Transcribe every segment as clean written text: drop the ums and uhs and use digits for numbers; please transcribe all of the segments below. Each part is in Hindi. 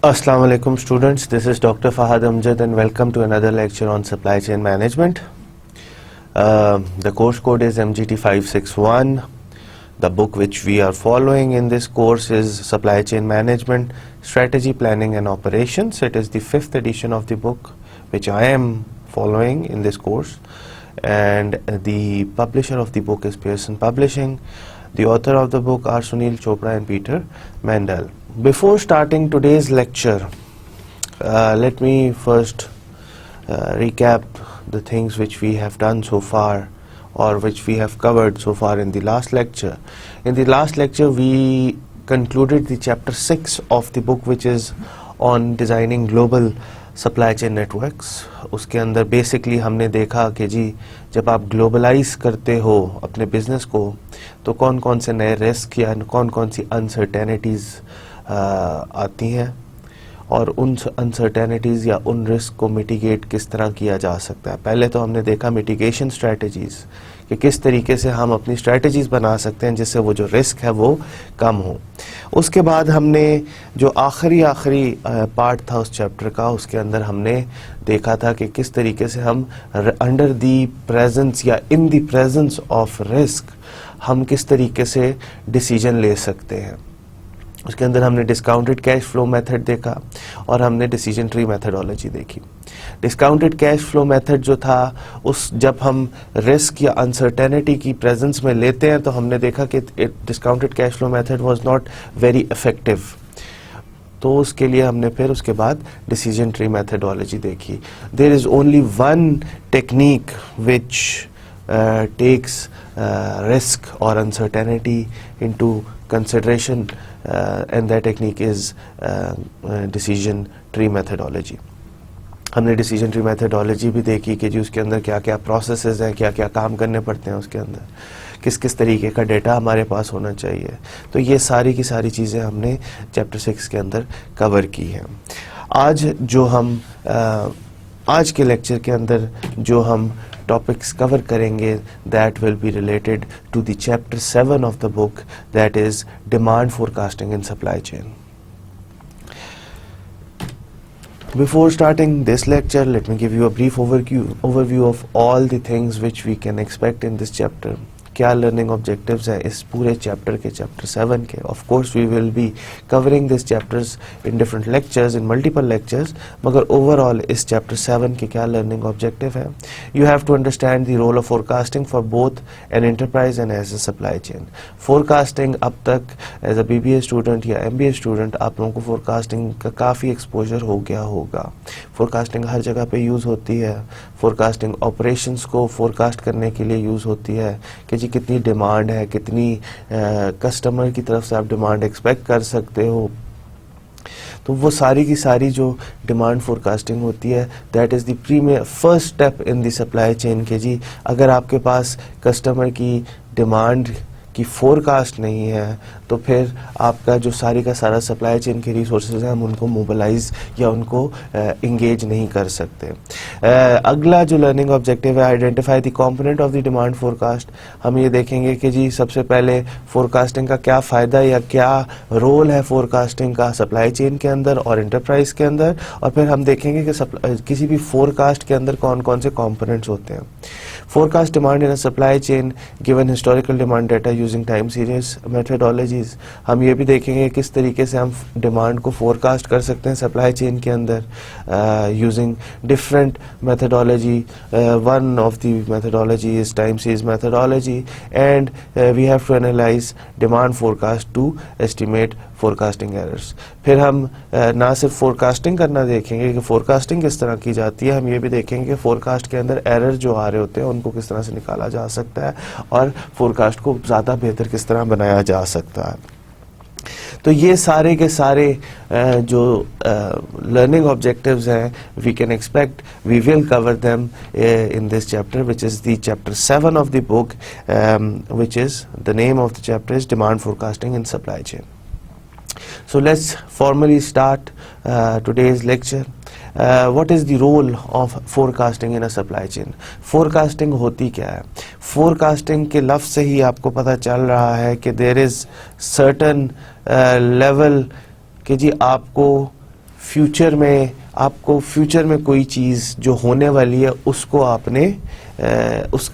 Assalamu alaikum students, this is Dr. Fahad Amjad and welcome to another lecture on supply chain management. The course code is MGT 561. The book which we are following in this course is Supply Chain Management, Strategy, Planning and Operations. It is the 5th edition of the book which I am following in this course, and the publisher of the book is Pearson Publishing. The author of the book are Sunil Chopra and Peter Mandel. Before starting today's lecture, let me first recap the things which we have done so far, or which we have covered so far in the last lecture. In the last lecture we concluded the chapter 6 of the book, which is on designing global supply chain networks. उसके अंदर बेसिकली हमने देखा कि जी जब आप ग्लोबलाइज करते हो अपने बिजनेस को तो कौन कौन से नए रिस्क या कौन कौन सी अनसर्टेनिटीज़ आती हैं, और उन अनसर्टेनिटीज़ या उन रिस्क को मिटिगेट किस तरह किया जा सकता है. पहले तो हमने देखा मिटिगेशन स्ट्रैटेजीज़ कि किस तरीके से हम अपनी स्ट्रैटेजीज़ बना सकते हैं जिससे वो जो रिस्क है वो कम हो. उसके बाद हमने जो आखिरी पार्ट था उस चैप्टर का, उसके अंदर हमने देखा था कि किस तरीके से हम अंडर दी प्रेजेंस या इन दी प्रेजेंस ऑफ रिस्क हम किस तरीके से डिसीजन ले सकते हैं. उसके अंदर हमने डिस्काउंटेड कैश फ्लो मेथड देखा और हमने डिसीजन ट्री मेथडोलॉजी देखी. डिस्काउंटेड कैश फ्लो मेथड जो था, उस जब हम रिस्क या अनसर्टेनिटी की प्रेजेंस में लेते हैं तो हमने देखा कि discounted cash flow method was not very effective. तो उसके लिए हमने फिर उसके बाद डिसीजन ट्री मेथडोलॉजी देखी. There is only one technique which takes risk or uncertainty into consideration, and that technique is decision tree methodology. हमने डिसीजन ट्री मेथडोलॉजी भी देखी कि जी उसके अंदर क्या क्या प्रोसेसेस हैं, क्या क्या काम करने पड़ते हैं, उसके अंदर किस किस तरीके का डेटा हमारे पास होना चाहिए. तो ये सारी की सारी चीज़ें हमने चैप्टर 6 के अंदर कवर की हैं. आज के लेक्चर के अंदर जो हम टॉपिक्स कवर करेंगे, that will be related to the chapter 7 of the book, that is demand forecasting in supply chain. Before starting this lecture, let me give you a brief overview of all the things which we can expect in this chapter. क्या लर्निंग ऑब्जेक्टिव्स हैं इस पूरे चैप्टर के, चैप्टर 7 के. Of course we will be covering this chapters in different lectures, in multiple lectures, मगर ओवरऑल इस चैप्टर 7 के क्या लर्निंग ऑब्जेक्टिव है. You have to understand the role of forecasting for both an enterprise and as a supply chain. Forecasting अब तक एज अ BBA स्टूडेंट या MBA स्टूडेंट आप लोगों को फोरकास्टिंग का काफ़ी एक्सपोजर हो गया होगा. फोरकास्टिंग हर जगह पे यूज़ होती है. फोरकास्टिंग ऑपरेशंस को फोरकास्ट करने के लिए यूज़ होती है कि जी कितनी डिमांड है, कितनी कस्टमर की तरफ से आप डिमांड एक्सपेक्ट कर सकते हो. तो वो सारी की सारी जो डिमांड फोरकास्टिंग होती है, that is the premier first step in the supply chain के जी अगर आपके पास कस्टमर की डिमांड की फोरकास्ट नहीं है तो फिर आपका जो सारी का सारा सप्लाई चेन के रिसोर्सेज हैं हम उनको मोबिलाइज या उनको इंगेज नहीं कर सकते. अगला जो लर्निंग ऑब्जेक्टिव है, identify the component of the demand forecast. हम ये देखेंगे कि जी सबसे पहले फोरकास्टिंग का क्या फ़ायदा या क्या रोल है फोरकास्टिंग का सप्लाई चेन के अंदर और एंटरप्राइज के अंदर, और फिर हम देखेंगे कि किसी भी फोरकास्ट के अंदर कौन कौन से कंपोनेंट्स होते हैं. Forecast demand in a supply chain given historical demand data using time series methodologies. हम ये भी देखेंगे किस तरीके से हम डिमांड को फोरकास्ट कर सकते हैं सप्लाई चेन के अंदर using different methodology. One of the methodology is time series methodology, and we have to analyse demand forecast to estimate forecasting errors. फिर हम ना सिर्फ फोरकास्टिंग करना देखेंगे कि फोरकास्टिंग किस तरह की जाती है, हम ये भी देखेंगे कि फोरकास्ट के अंदर एरर जो आ रहे होते हैं उनको किस तरह से निकाला जा सकता है और फोरकास्ट को ज़्यादा बेहतर किस तरह बनाया जा सकता है. तो ये सारे के सारे जो लर्निंग ऑब्जेक्टिव्स हैं we can expect, we will cover them in this chapter which is the chapter 7 of the book, which is the name of the chapter is demand forecasting in supply chain. So let's formally start today's lecture. What is the role of forecasting in a supply chain? Forecasting होती क्या है? Forecasting के लफ्ज़ से ही आपको पता चल रहा है कि there is certain level कि जी आपको फ्यूचर में आपको फ्यूचर में कोई चीज़ जो होने वाली है उसको आपने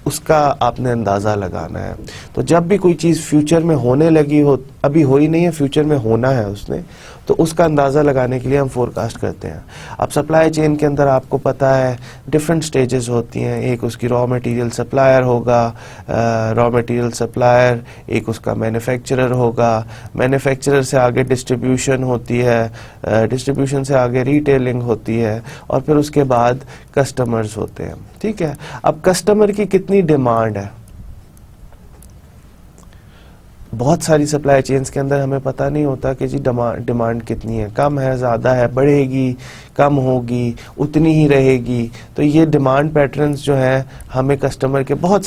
उसका आपने अंदाज़ा लगाना है। तो जब भी कोई चीज़ फ्यूचर में होने लगी हो, अभी हो ही नहीं है, फ्यूचर में होना है उसने, तो उसका अंदाज़ा लगाने के लिए हम फोरकास्ट करते हैं। अब सप्लाई चेन के अंदर आपको पता है डिफरेंट स्टेजेस होती हैं। एक उसकी रॉ मटेरियल सप्लायर होगा, रॉ मटेरियल सप्लायर, एक उसका मैन्युफैक्चरर होगा, मैन्युफैक्चरर से आगे डिस्ट्रीब्यूशन होती है, डिस्ट्रीब्यूशन से आगे रिटेलिंग होती है, और फिर उसके बाद कस्टमर्स होते हैं। ठीक है, अब कस्टमर की कितनी डिमांड है, बहुत सारी सप्लाई चेन्स के अंदर हमें पता नहीं होता कि जी डिमांड कितनी है, कम है, ज़्यादा है, बढ़ेगी, कम होगी, उतनी ही रहेगी। तो ये डिमांड पैटर्न्स जो हैं हमें कस्टमर के बहुत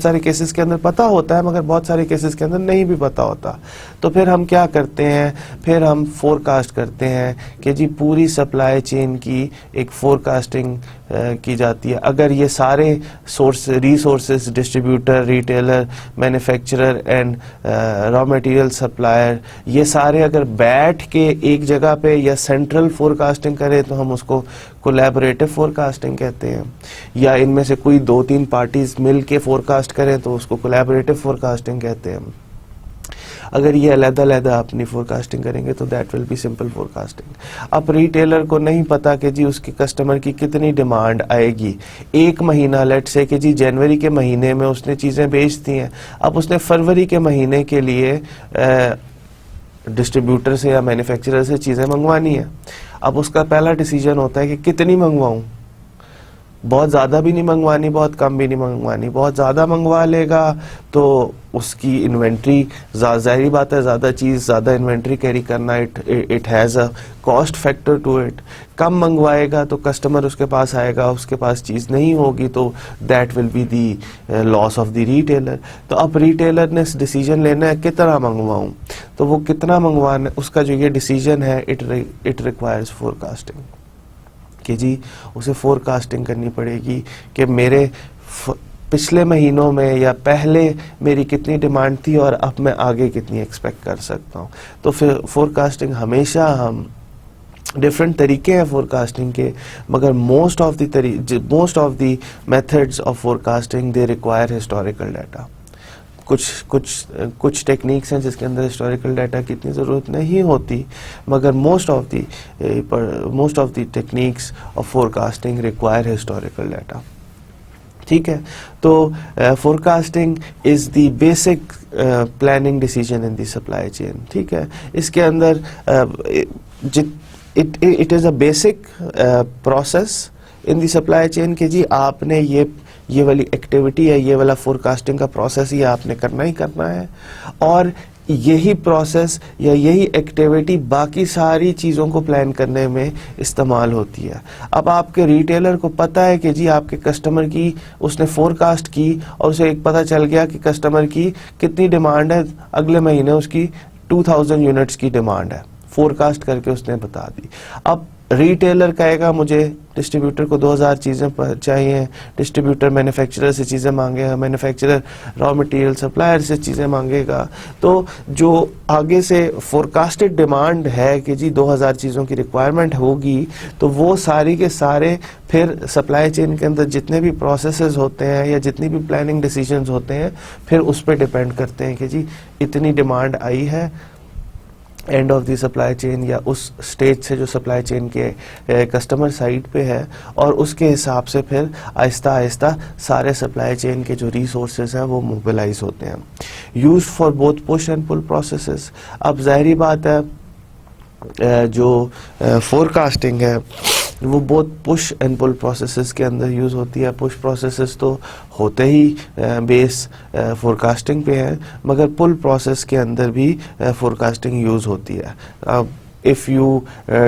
सारे केसेस के अंदर पता होता है, मगर बहुत सारे केसेस के अंदर नहीं भी पता होता। तो फिर हम क्या करते हैं, फिर हम फोरकास्ट करते हैं कि जी पूरी सप्लाई चेन की एक फोरकास्टिंग की जाती है। अगर ये सारे resources, distributor, retailer, manufacturer and raw material supplier, ये सारे अगर बैठ के एक जगह पे या सेंट्रल फोरकास्टिंग करें तो हम उसको कोलैबोरेटिव फोरकास्टिंग कहते हैं, या इनमें से कोई 2-3 पार्टीज मिल के फोरकास्ट करें तो उसको कोलैबोरेटिव फोरकास्टिंग कहते हैं। अगर ये अलग-अलग अपनी फोरकास्टिंग करेंगे तो that will B simple forecasting. अब रिटेलर को नहीं पता कि जी उसके कस्टमर की कितनी डिमांड आएगी। एक महीना, लेट से कि जी जनवरी के महीने में उसने चीज़ें बेच दी हैं, अब उसने फरवरी के महीने के लिए डिस्ट्रीब्यूटर से या मैन्युफैक्चरर से चीज़ें मंगवानी है। अब उसका पहला डिसीजन होता है कि कितनी मंगवाऊं, बहुत ज़्यादा भी नहीं मंगवानी, बहुत कम भी नहीं मंगवानी। बहुत ज़्यादा मंगवा लेगा तो उसकी इन्वेंट्री, ज़ाहिर बात है ज़्यादा चीज़, ज़्यादा इन्वेंट्री कैरी करना, it has a cost factor to it. कम मंगवाएगा तो कस्टमर उसके पास आएगा, उसके पास चीज़ नहीं होगी, तो that will be the loss of the retailer. तो अब रिटेलर ने डिसीजन लेना है कितना मंगवाऊं, तो वो कितना मंगवाना, उसका जो ये डिसीजन है इट रिक्वायर्स फोरकास्टिंग, कि जी उसे फोरकास्टिंग करनी पड़ेगी कि मेरे पिछले महीनों में या पहले मेरी कितनी डिमांड थी और अब मैं आगे कितनी एक्सपेक्ट कर सकता हूँ। तो फिर फोरकास्टिंग हमेशा हम डिफरेंट तरीके हैं फोरकास्टिंग के, मगर most of the methods of forecasting they require historical data. कुछ टेक्निक्स हैं जिसके अंदर हिस्टोरिकल डाटा की इतनी ज़रूरत नहीं होती, मगर most of the techniques of forecasting require historical data. ठीक है, तो forecasting is the basic planning decision in the supply chain. ठीक है, इसके अंदर it is a basic process in the supply chain कि जी आपने ये वाली एक्टिविटी है, ये वाला फोरकास्टिंग का प्रोसेस ही आपने करना ही करना है, और यही प्रोसेस या यही एक्टिविटी बाकी सारी चीज़ों को प्लान करने में इस्तेमाल होती है। अब आपके रिटेलर को पता है कि जी आपके कस्टमर की उसने फोरकास्ट की और उसे एक पता चल गया कि कस्टमर की कितनी डिमांड है, अगले महीने उसकी 2000 यूनिट्स की डिमांड है, फोरकास्ट करके उसने बता दी। अब रिटेलर कहेगा मुझे डिस्ट्रीब्यूटर को 2000 चीज़ें चाहिए, डिस्ट्रीब्यूटर मैन्युफैक्चरर से चीज़ें मांगेगा, मैन्युफैक्चरर रॉ मटेरियल सप्लायर से चीज़ें मांगेगा। तो जो आगे से फोरकास्टेड डिमांड है कि जी 2000 चीज़ों की रिक्वायरमेंट होगी, तो वो सारी के सारे फिर सप्लाई चेन के अंदर जितने भी प्रोसेसेस होते हैं या जितनी भी प्लानिंग डिसीजंस होते हैं, फिर उस पर डिपेंड करते हैं कि जी इतनी डिमांड आई है end of the supply chain या उस स्टेज से जो सप्लाई चेन के कस्टमर साइड पे है, और उसके हिसाब से फिर आहिस्ता आहिस्ता सारे सप्लाई चेन के जो रिसोर्सेज हैं वो मोबिलाइज होते हैं। Used for both push and pull processes. अब जाहिर बात है जो फोरकास्टिंग है वो बहुत पुश एंड पुल प्रोसेसेस के अंदर यूज़ होती है। पुश प्रोसेसेस तो होते ही बेस फोरकास्टिंग पे है, मगर पुल प्रोसेस के अंदर भी फोरकास्टिंग यूज़ होती है। अब if you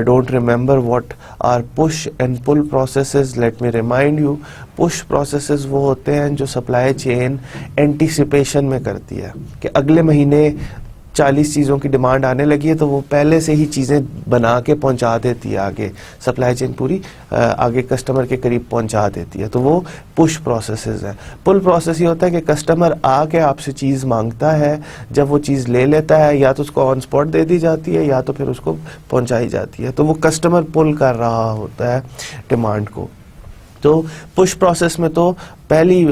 don't remember what are push and pull processes, let me remind you, push processes वो होते हैं जो सप्लाई चेन एंटीसिपेशन में करती है कि अगले महीने 40 चीज़ों की डिमांड आने लगी है तो वो पहले से ही चीज़ें बना के पहुंचा देती है आगे, सप्लाई चेन पूरी आगे कस्टमर के करीब पहुंचा देती है। तो वो पुश प्रोसेसेस है। पुल प्रोसेस ये होता है कि कस्टमर आके आपसे चीज़ मांगता है, जब वो चीज़ ले लेता है या तो उसको ऑन स्पॉट दे दी जाती है या तो फिर उसको पहुंचाई जाती है। तो वो कस्टमर पुल कर रहा होता है डिमांड को। तो पुश प्रोसेस में तो पहली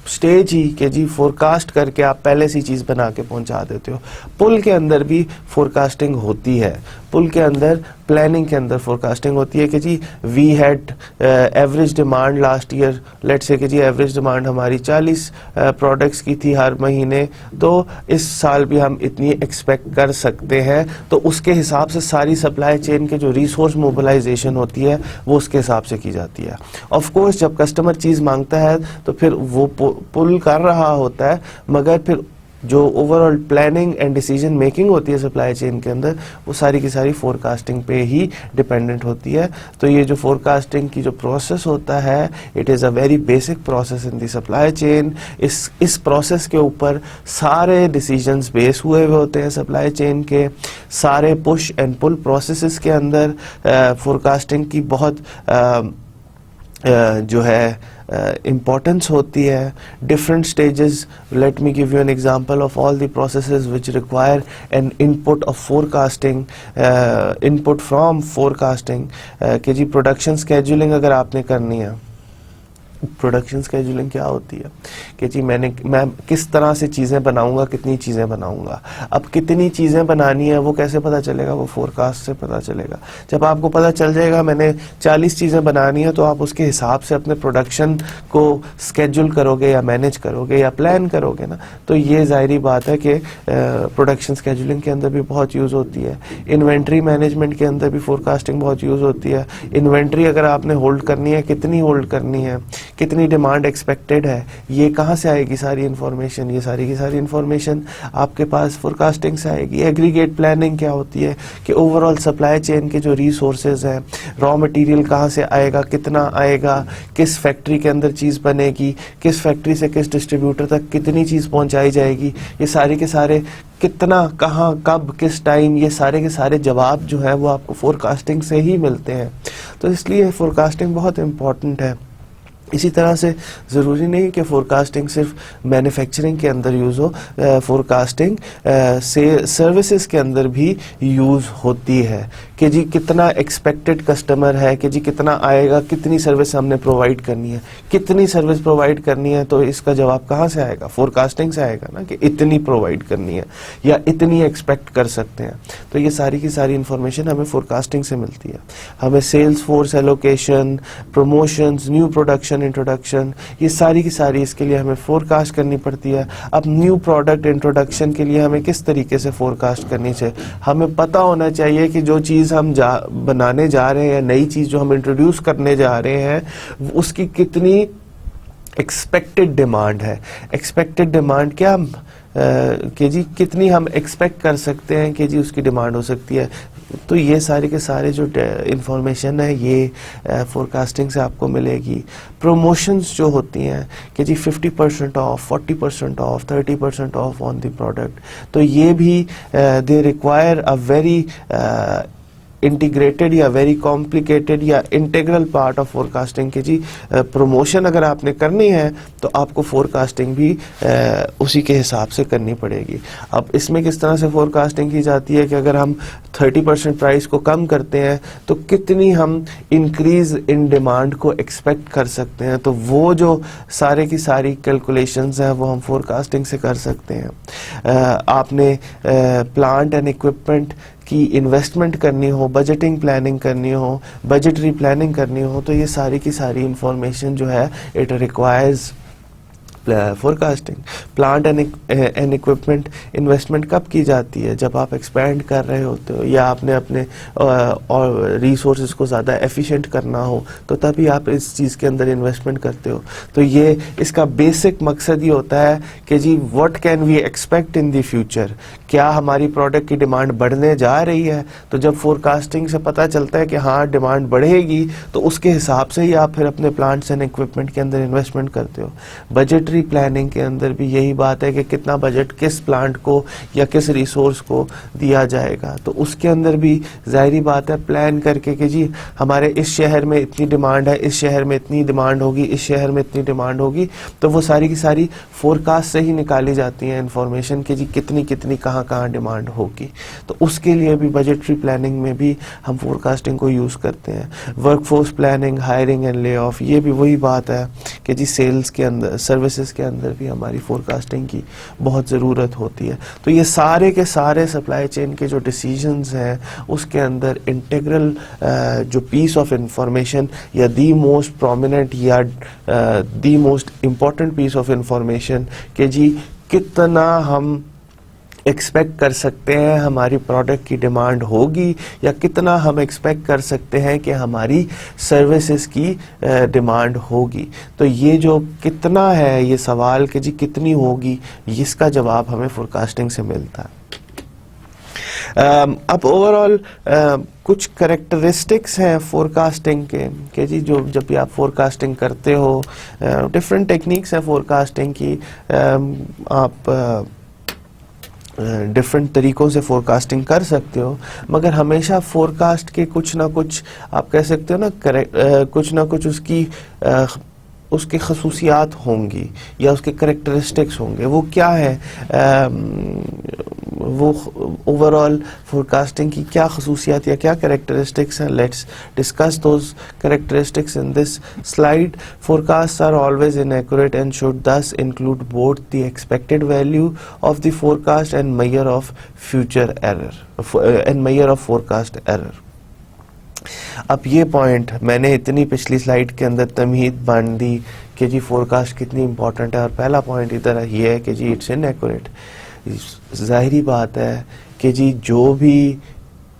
स्टेज ही कि जी फोरकास्ट करके आप पहले से चीज़ बना के पहुंचा देते हो। पुल के अंदर भी फोरकास्टिंग होती है। पुल के अंदर प्लानिंग के अंदर फोरकास्टिंग होती है कि जी we had average demand last year, let's say कि जी एवरेज डिमांड हमारी 40 प्रोडक्ट्स की थी हर महीने, तो इस साल भी हम इतनी एक्सपेक्ट कर सकते हैं। तो उसके हिसाब से सारी सप्लाई चेन के जो रिसोर्स मोबिलाइजेशन होती है वो उसके हिसाब से की जाती है। ऑफ कोर्स जब कस्टमर चीज़ मांगता है तो फिर वो पुल कर रहा होता है, मगर फिर जो overall planning and decision making होती है सप्लाई चेन के अंदर वो सारी की सारी फोरकास्टिंग पे ही डिपेंडेंट होती है। तो ये जो फोरकास्टिंग की जो प्रोसेस होता है, it is a very basic process in the supply chain. इस प्रोसेस के ऊपर सारे डिसीजंस बेस हुए हुए होते हैं सप्लाई चेन के। सारे पुश एंड पुल प्रोसेसेस के अंदर फोरकास्टिंग की बहुत जो है importance होती है। Different stages, let me give you an example of all the processes which require an input of forecasting, input from forecasting। कि जी प्रोडक्शन स्केड्यूलिंग अगर आपने करनी है, प्रोडक्शन स्केड्यूलिंग क्या होती है कि जी मैं किस तरह से चीज़ें बनाऊंगा, कितनी चीज़ें बनाऊंगा। अब कितनी चीज़ें बनानी है वो कैसे पता चलेगा, वो फोरकास्ट से पता चलेगा। जब आपको पता चल जाएगा मैंने 40 चीज़ें बनानी है तो आप उसके हिसाब से अपने प्रोडक्शन को स्केड्यूल करोगे या मैनेज करोगे या प्लान करोगे ना। तो ये ज़ाहिरी बात है कि प्रोडक्शन स्केड्यूलिंग के अंदर भी बहुत यूज़ होती है। इन्वेंट्री मैनेजमेंट के अंदर भी फोरकास्टिंग बहुत यूज़ होती है। इन्वेंट्री अगर आपने होल्ड करनी है, कितनी होल्ड करनी है, कितनी डिमांड एक्सपेक्टेड है, ये कहाँ से आएगी सारी इन्फॉर्मेशन, ये सारी की सारी इन्फॉर्मेशन आपके पास फोरकास्टिंग से आएगी। एग्रीगेट प्लानिंग क्या होती है कि ओवरऑल सप्लाई चेन के जो रिसोर्सेज हैं, रॉ मटेरियल कहाँ से आएगा, कितना आएगा, किस फैक्ट्री के अंदर चीज़ बनेगी, किस फैक्ट्री से किस डिस्ट्रीब्यूटर तक कितनी चीज़ पहुँचाई जाएगी, ये सारे के सारे कितना, कहाँ, कब, किस टाइम, ये सारे के सारे जवाब जो है वो आपको फोरकास्टिंग से ही मिलते हैं। तो इसलिए फोरकास्टिंग बहुत इम्पॉर्टेंट है। इसी तरह से ज़रूरी नहीं कि फोरकास्टिंग सिर्फ मैन्युफैक्चरिंग के अंदर यूज़ हो, फोरकास्टिंग से सर्विसेज के अंदर भी यूज़ होती है कि जी कितना एक्सपेक्टेड कस्टमर है, कि जी कितना आएगा, कितनी सर्विस हमने प्रोवाइड करनी है, कितनी सर्विस प्रोवाइड करनी है। तो इसका जवाब कहाँ से आएगा, फोरकास्टिंग से आएगा ना, कि इतनी प्रोवाइड करनी है या इतनी एक्सपेक्ट कर सकते हैं। तो ये सारी की सारी इन्फॉर्मेशन हमें फोरकास्टिंग से मिलती है। हमें sales force allocation, promotions, new production introduction, ये सारी की सारी इसके लिए हमें फोरकास्ट करनी पड़ती है। अब न्यू प्रोडक्ट इंट्रोडक्शन के लिए हमें किस तरीके से फोरकास्ट करनी चाहिए, हमें पता होना चाहिए कि जो चीज़ हम बनाने जा रहे हैं, नई चीज़ जो हम इंट्रोड्यूस करने जा रहे हैं, उसकी कितनी एक्सपेक्टेड डिमांड है। एक्सपेक्टेड डिमांड क्या कि जी कितनी हम एक्सपेक्ट कर सकते हैं कि जी उसकी डिमांड हो सकती है। तो ये सारे के सारे जो इंफॉर्मेशन है ये फोरकास्टिंग से आपको मिलेगी। प्रमोशंस जो होती हैं कि जी 50% of, 40% of, 30% of on the product, तो ये भी they require a very integrated या वेरी कॉम्प्लिकेटेड या इंटीग्रल पार्ट ऑफ फोरकास्टिंग के जी प्रमोशन अगर आपने करनी है तो आपको फोरकास्टिंग भी उसी के हिसाब से करनी पड़ेगी। अब इसमें किस तरह से फोरकास्टिंग की जाती है कि अगर हम 30% प्राइस को कम करते हैं तो कितनी हम इंक्रीज इन डिमांड को एक्सपेक्ट कर सकते हैं। तो वो जो सारे की सारी कैलकुलेशंस हैं वो हम फोरकास्टिंग से कर सकते हैं। आपने प्लांट एंड इक्विपमेंट की इन्वेस्टमेंट करनी हो, बजटिंग प्लानिंग करनी हो, बजटरी प्लानिंग करनी हो, तो ये सारी की सारी इंफॉर्मेशन जो है it requires forecasting. Plant and equipment investment कब की जाती है, जब आप एक्सपैंड कर रहे होते हो या आपने अपने और रिसोर्सेज को ज़्यादा एफिशिएंट करना हो, तो तभी आप इस चीज़ के अंदर इन्वेस्टमेंट करते हो। तो ये इसका बेसिक मकसद ये होता है कि जी what can we expect in the future, क्या हमारी प्रोडक्ट की डिमांड बढ़ने जा रही है। तो जब फोरकास्टिंग से पता चलता है कि हाँ डिमांड बढ़ेगी, तो उसके हिसाब से ही आप फिर अपने प्लांट्स एंड इक्विपमेंट के अंदर इन्वेस्टमेंट करते हो। बजटरी बजटरी प्लानिंग के अंदर भी यही बात है कि कितना बजट किस प्लांट को या किस रिसोर्स को दिया जाएगा। तो उसके अंदर भी जाहिर बात है प्लान करके कि जी हमारे इस शहर में इतनी डिमांड है, इस शहर में इतनी डिमांड होगी, इस शहर में इतनी डिमांड होगी, तो वो सारी की सारी फोरकास्ट से ही निकाली जाती हैं इंफॉर्मेशन कि जी कितनी कितनी कहाँ कहाँ डिमांड होगी। तो उसके लिए भी बजटरी प्लानिंग में भी हम फोरकास्टिंग को यूज़ करते हैं। Workforce planning, hiring and lay off, ये भी वही बात है कि जी सेल्स के अंदर, सर्विसेज के अंदर भी हमारी फोरकास्टिंग की बहुत ज़रूरत होती है। तो ये सारे के सारे सप्लाई चेन के जो डिसीजंस हैं उसके अंदर इंटीग्रल जो पीस ऑफ इंफॉर्मेशन या दी मोस्ट प्रोमिनेंट या the most important piece of information कि जी कितना हम एक्सपेक्ट कर सकते हैं हमारी प्रोडक्ट की डिमांड होगी या कितना हम एक्सपेक्ट कर सकते हैं कि हमारी सर्विसेज की डिमांड होगी। तो ये जो कितना है, ये सवाल कि जी कितनी होगी, इसका जवाब हमें फोरकास्टिंग से मिलता है। अब ओवरऑल कुछ करेक्टरिस्टिक्स हैं फोरकास्टिंग के कि जी जो जब भी आप फोरकास्टिंग करते हो, डिफरेंट टेक्निक्स हैं फोरकास्टिंग की, आप डिफरेंट तरीक़ों से फोरकास्टिंग कर सकते हो, मगर हमेशा फोरकास्ट के कुछ ना कुछ आप कह सकते हो ना कुछ ना कुछ उसकी खसूसियात होंगी या उसके करेक्टरिस्टिक्स होंगे। वो क्या है, वो ओवरऑल फोरकास्टिंग की क्या खसूसियात या क्या करेक्टरिस्टिक्स हैं, let's discuss those characteristics in this slide. Forecasts are always inaccurate and should thus include both the expected value of the forecast and measure of future error and measure of forecast error। अब ये पॉइंट मैंने इतनी पिछली स्लाइड के अंदर तमहीद बांध दी कि जी फोरकास्ट कितनी इंपॉर्टेंट है, और पहला पॉइंट इधर ये है कि जी इट्स इनएक्यूरेट। जाहिरी बात है कि जी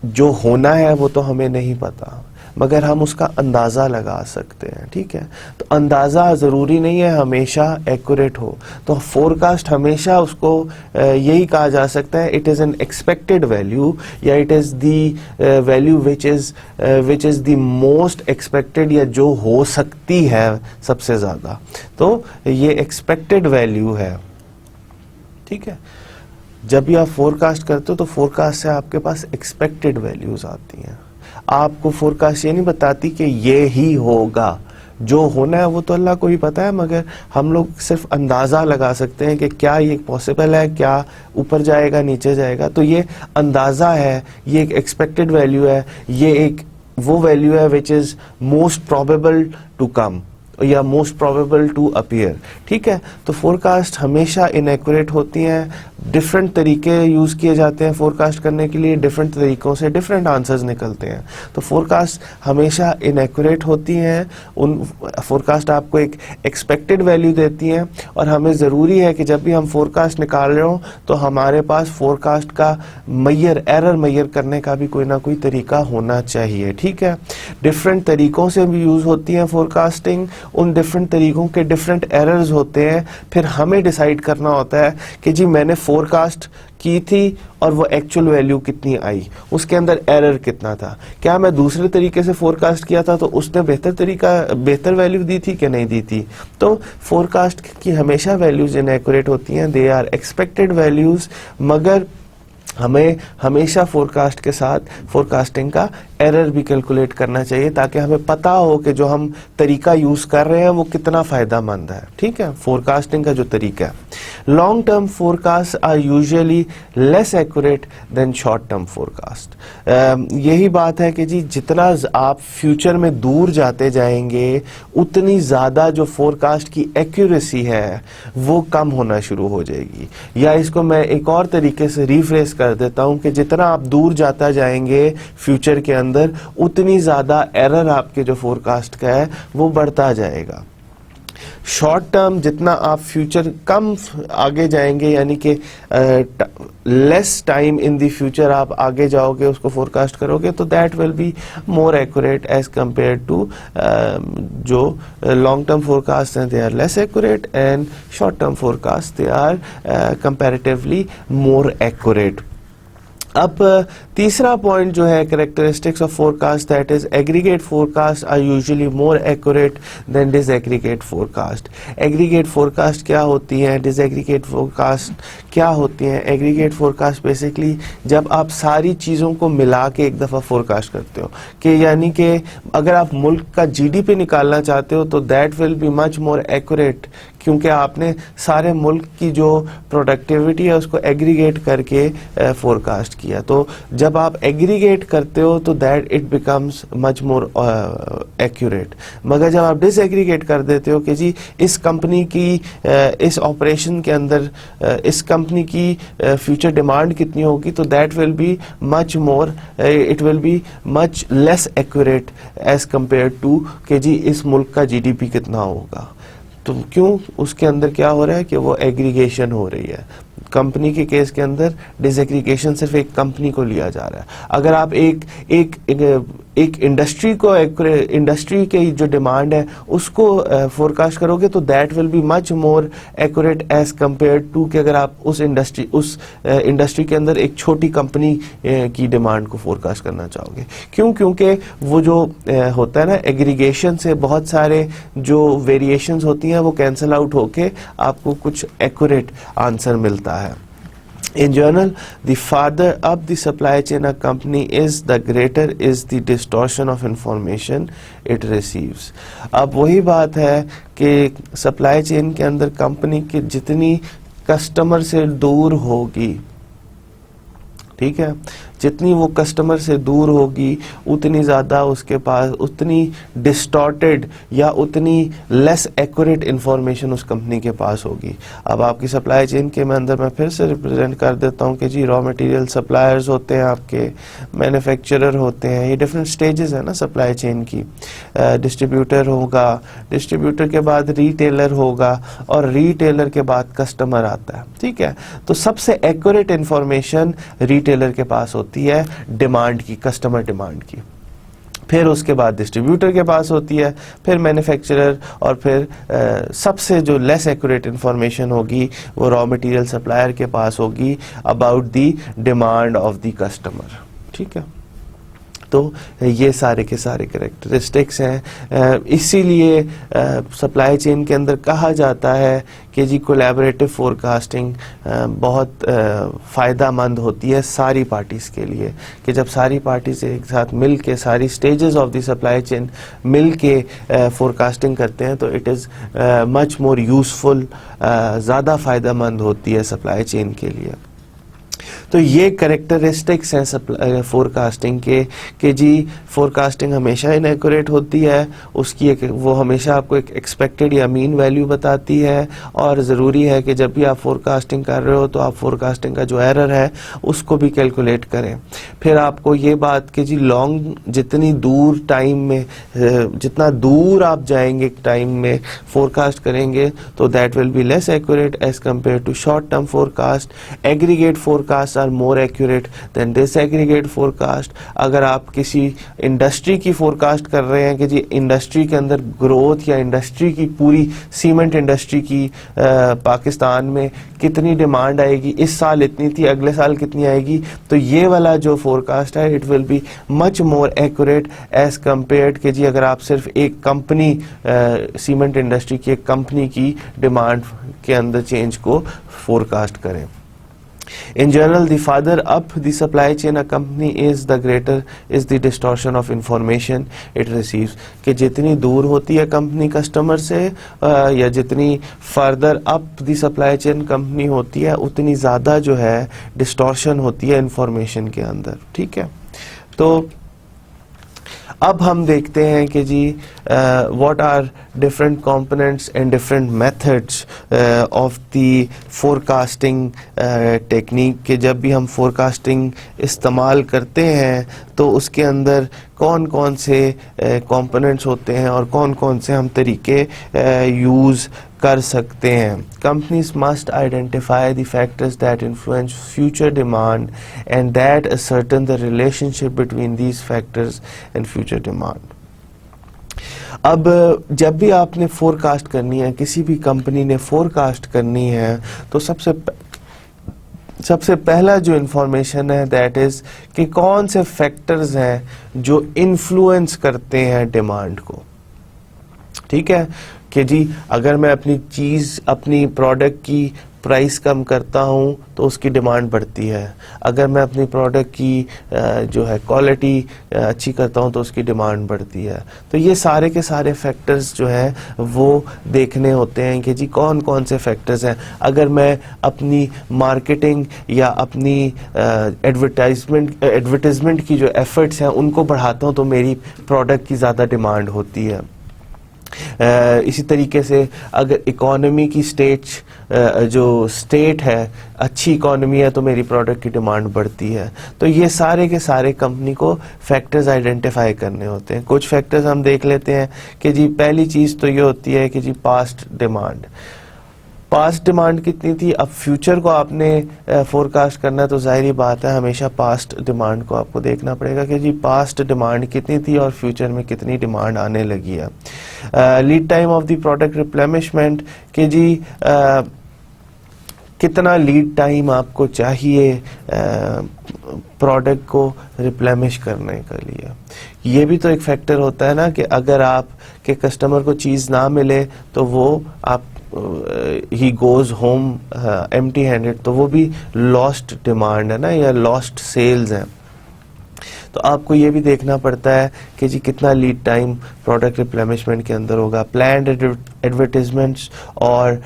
जो होना है वो तो हमें नहीं पता, मगर हम उसका अंदाज़ा लगा सकते हैं, ठीक है। तो अंदाज़ा ज़रूरी नहीं है हमेशा एक्यूरेट हो। तो फोरकास्ट हमेशा उसको यही कहा जा सकता है, it is an expected value या it is the value which is the most expected या जो हो सकती है सबसे ज़्यादा। तो ये एक्सपेक्टेड वैल्यू है, ठीक है। जब भी आप फोरकास्ट करते हो तो फोरकास्ट से आपके पास एक्सपेक्टेड वैल्यूज़ आती हैं। आपको फोरकास्ट ये नहीं बताती कि ये ही होगा, जो होना है वो तो अल्लाह को ही पता है, मगर हम लोग सिर्फ अंदाज़ा लगा सकते हैं कि क्या ये पॉसिबल है, क्या ऊपर जाएगा नीचे जाएगा। तो ये अंदाज़ा है, ये एक एक्सपेक्टेड वैल्यू है, ये एक वो वैल्यू है which is most probable to come या मोस्ट प्रोबेबल टू अपीयर, ठीक है। तो फोरकास्ट हमेशा इनएक्यूरेट होती हैं। डिफरेंट तरीके यूज़ किए जाते हैं फोरकास्ट करने के लिए, डिफरेंट तरीक़ों से डिफरेंट आंसर्स निकलते हैं। तो फोरकास्ट हमेशा इनएक्यूरेट होती हैं। उन फोरकास्ट आपको एक एक्सपेक्टेड वैल्यू देती हैं, और हमें ज़रूरी है कि जब भी हम फोरकास्ट निकाल रहे हो तो हमारे पास फोरकास्ट का एरर मैयर करने का भी कोई ना कोई तरीका होना चाहिए, ठीक है। डिफरेंट तरीक़ों से भी यूज़ होती हैं फोरकास्टिंग, उन डिफरेंट तरीक़ों के डिफरेंट एरर्स होते हैं। फिर हमें डिसाइड करना होता है कि जी मैंने फोरकास्ट की थी और वो एक्चुअल वैल्यू कितनी आई, उसके अंदर एरर कितना था, क्या मैं दूसरे तरीके से फोरकास्ट किया था तो उसने बेहतर वैल्यू दी थी कि नहीं दी थी। तो फोरकास्ट की हमेशा वैल्यूज इनएक्यूरेट होती हैं, दे आर एक्सपेक्टेड वैल्यूज, मगर हमें हमेशा फोरकास्ट के साथ फोरकास्टिंग का एरर भी कैलकुलेट करना चाहिए ताकि हमें पता हो कि जो हम तरीका यूज़ कर रहे हैं वो कितना फ़ायदेमंद है, ठीक है। फोरकास्टिंग का जो तरीका है, long term forecast are usually less accurate than short term forecast. यही बात है कि जी जितना आप फ्यूचर में दूर जाते जाएंगे उतनी ज़्यादा जो फोरकास्ट की एक्यूरेसी है वो कम होना शुरू हो जाएगी। या इसको मैं एक और तरीके से रिफ्रेश कर देता हूं कि जितना आप दूर जाता जाएंगे फ्यूचर के अंदर उतनी ज्यादा एरर आपके जो फोरकास्ट का है वो बढ़ता जाएगा। शॉर्ट टर्म जितना आप फ्यूचर कम आगे जाएंगे, यानी कि less time in the future आप आगे जाओगे उसको फोरकास्ट करोगे, तो that will be more accurate as compare to जो लॉन्ग टर्म फोरकास्ट हैं, they are less accurate, and short term forecast they are comparatively more accurate. अब तीसरा पॉइंट जो है characteristics of forecast, that is aggregate forecast are usually more accurate than disaggregate forecast. Aggregate forecast क्या होती हैं, डिसएग्रीगेट फोरकास्ट क्या होती हैं? एग्रीगेट फोरकास्ट बेसिकली जब आप सारी चीज़ों को मिला के एक दफ़ा फोरकास्ट करते हो, कि यानी कि अगर आप मुल्क का जीडीपी निकालना चाहते हो तो that will be much more accurate, क्योंकि आपने सारे मुल्क की जो प्रोडक्टिविटी है उसको एग्रीगेट करके फोरकास्ट किया। तो जब आप एग्रीगेट करते हो तो that it becomes much more accurate. मगर जब आप डिसएग्रीगेट कर देते हो कि जी इस कंपनी की इस ऑपरेशन के अंदर इस कंपनी की फ्यूचर डिमांड कितनी होगी, तो that will be much more, it will be much less accurate as compare to कि जी इस मुल्क का जीडीपी कितना होगा। तो क्यों? उसके अंदर क्या हो रहा है कि वो एग्रीगेशन हो रही है। कंपनी के केस के अंदर डिसएग्रीगेशन सिर्फ एक कंपनी को लिया जा रहा है। अगर आप एक इंडस्ट्री को, इंडस्ट्री की जो डिमांड है उसको फोरकास्ट करोगे तो that will be much more accurate as compare to कि अगर आप उस इंडस्ट्री के अंदर एक छोटी कंपनी की डिमांड को फोरकास्ट करना चाहोगे। क्यों? क्योंकि वो जो होता है ना, एग्रीगेशन से बहुत सारे जो वेरिएशंस होती हैं वो कैंसल आउट होके आपको कुछ एक्यूरेट आंसर मिलता है। In general, the farther up the supply chain a company is, the greater is the distortion of information it receives. अब वही बात है कि सप्लाई चेन के अंदर कंपनी की जितनी कस्टमर से दूर होगी, ठीक है, जितनी वो कस्टमर से दूर होगी उतनी ज़्यादा उसके पास उतनी डिस्टॉर्टेड या उतनी लेस एक्यूरेट इंफॉर्मेशन उस कंपनी के पास होगी। अब आपकी सप्लाई चेन के अंदर मैं फिर से रिप्रेजेंट कर देता हूँ कि जी रॉ मटेरियल सप्लायर्स होते हैं, आपके मैन्युफैक्चरर होते हैं, ये डिफरेंट स्टेजेस है ना सप्लाई चेन की। डिस्ट्रीब्यूटर होगा, डिस्ट्रीब्यूटर के बाद रिटेलर होगा और रिटेलर के बाद कस्टमर आता है, ठीक है। तो सबसे एक्यूरेट इंफॉर्मेशन रिटेलर के पास होती है डिमांड की, कस्टमर डिमांड की, फिर उसके बाद डिस्ट्रीब्यूटर के पास होती है, फिर मैन्युफैक्चरर, और फिर सबसे जो लेस एक्यूरेट इंफॉर्मेशन होगी वो रॉ मटेरियल सप्लायर के पास होगी about the demand of the customer, ठीक है। तो ये सारे के सारे कैरेक्टरिस्टिक्स हैं। इसीलिए सप्लाई चेन के अंदर कहा जाता है कि जी कोलैबोरेटिव फोरकास्टिंग बहुत फ़ायदामंद होती है सारी पार्टीज़ के लिए, कि जब सारी पार्टीज़ एक साथ मिल के सारी stages of the supply chain मिल के फोरकास्टिंग करते हैं तो it is much more useful, ज़्यादा फ़ायदामंद होती है सप्लाई चेन के लिए। तो ये कैरेक्टरिस्टिक्स हैं फोरकास्टिंग के, कि जी फोरकास्टिंग हमेशा इनएक्यूरेट होती है, उसकी वो हमेशा आपको एक एक्सपेक्टेड या मीन वैल्यू बताती है, और ज़रूरी है कि जब भी आप फोरकास्टिंग कर रहे हो तो आप फोरकास्टिंग का जो एरर है उसको भी कैलकुलेट करें। फिर आपको ये बात कि जी लॉन्ग जितनी दूर टाइम में, जितना दूर आप जाएंगे टाइम में फोरकास्ट करेंगे तो that will be less accurate as compare to short term forecast. Aggregate forecast are more accurate than disaggregate forecast. अगर आप किसी इंडस्ट्री की फोरकास्ट कर रहे हैं कि जी इंडस्ट्री के अंदर ग्रोथ, या इंडस्ट्री की पूरी सीमेंट इंडस्ट्री की पाकिस्तान में कितनी डिमांड आएगी, इस साल इतनी थी, अगले साल कितनी आएगी, तो ये वाला जो फोरकास्ट है it will be much more accurate as compared कि जी अगर आप सिर्फ एक कंपनी, सीमेंट इंडस्ट्री की एक कंपनी की डिमांड के अंदर चेंज को फोरकास्ट करें। In general, the farther up the supply chain a company is, the greater is the distortion of information it receives. कि जितनी दूर होती है कंपनी कस्टमर से, या जितनी further up the supply chain company होती है उतनी ज़्यादा जो है डिस्टॉर्शन होती है इंफॉर्मेशन के अंदर, ठीक है। तो अब हम देखते हैं कि जी what are different components and different methods of the forecasting technique, के जब भी हम फोरकास्टिंग इस्तेमाल करते हैं तो उसके अंदर कौन कौन से कंपोनेंट्स होते हैं और कौन कौन से हम तरीके यूज़ कर सकते हैं। Companies must identify the factors that influence future demand and that ascertain the relationship between these factors and future demand. अब जब भी आपने फोरकास्ट करनी है, किसी भी कंपनी ने फोरकास्ट करनी है, तो सबसे पहला जो इंफॉर्मेशन है दैट इज कि कौन से फैक्टर्स हैं जो इन्फ्लुएंस करते हैं डिमांड को। ठीक है कि जी अगर मैं अपनी चीज, अपनी प्रोडक्ट की प्राइस कम करता हूं तो उसकी डिमांड बढ़ती है, अगर मैं अपनी प्रोडक्ट की जो है क्वालिटी अच्छी करता हूं तो उसकी डिमांड बढ़ती है। तो ये सारे के सारे फैक्टर्स जो है वो देखने होते हैं कि जी कौन कौन से फैक्टर्स हैं। अगर मैं अपनी मार्केटिंग या अपनी एडवर्टाइजमेंट की जो एफर्ट्स हैं उनको बढ़ाता हूं तो मेरी प्रोडक्ट की ज़्यादा डिमांड होती है। इसी तरीके से अगर इकोनॉमी की जो स्टेट है अच्छी इकोनॉमी है तो मेरी प्रोडक्ट की डिमांड बढ़ती है। तो ये सारे के सारे कंपनी को फैक्टर्स आइडेंटिफाई करने होते हैं। कुछ फैक्टर्स हम देख लेते हैं कि जी पहली चीज़ तो ये होती है कि जी पास्ट डिमांड। पास्ट डिमांड कितनी थी, अब फ्यूचर को आपने फोरकास्ट करना है तो जाहिर बात है हमेशा पास्ट डिमांड को आपको देखना पड़ेगा कि जी पास्ट डिमांड कितनी थी और फ्यूचर में कितनी डिमांड आने लगी है। Lead time of the product replenishment कि जी कितना लीड टाइम आपको चाहिए प्रोडक्ट को रिप्लेनिश करने के लिए। ये भी तो एक फैक्टर होता है ना कि अगर आप के कस्टमर को चीज़ ना मिले तो वो आप he goes home empty handed, तो वो भी लॉस्ट डिमांड है ना या लॉस्ट सेल्स हैं। तो आपको ये भी देखना पड़ता है कि जी कितना लीड टाइम प्रोडक्ट रिप्लेनिशमेंट के अंदर होगा। प्लान्ड एडवर्टीजमेंट्स और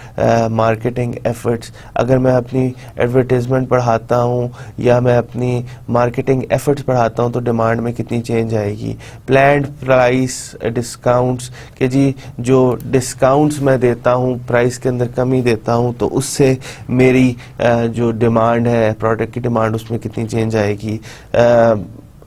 मार्केटिंग एफर्ट्स, अगर मैं अपनी एडवर्टीजमेंट बढ़ाता हूँ या मैं अपनी मार्केटिंग एफर्ट्स बढ़ाता हूँ तो डिमांड में कितनी चेंज आएगी। प्लान्ड प्राइस डिस्काउंट्स कि जी जो डिस्काउंट्स मैं देता हूँ, प्राइस के अंदर कमी देता हूँ तो उससे मेरी जो डिमांड है प्रोडक्ट की डिमांड उसमें कितनी चेंज आएगी।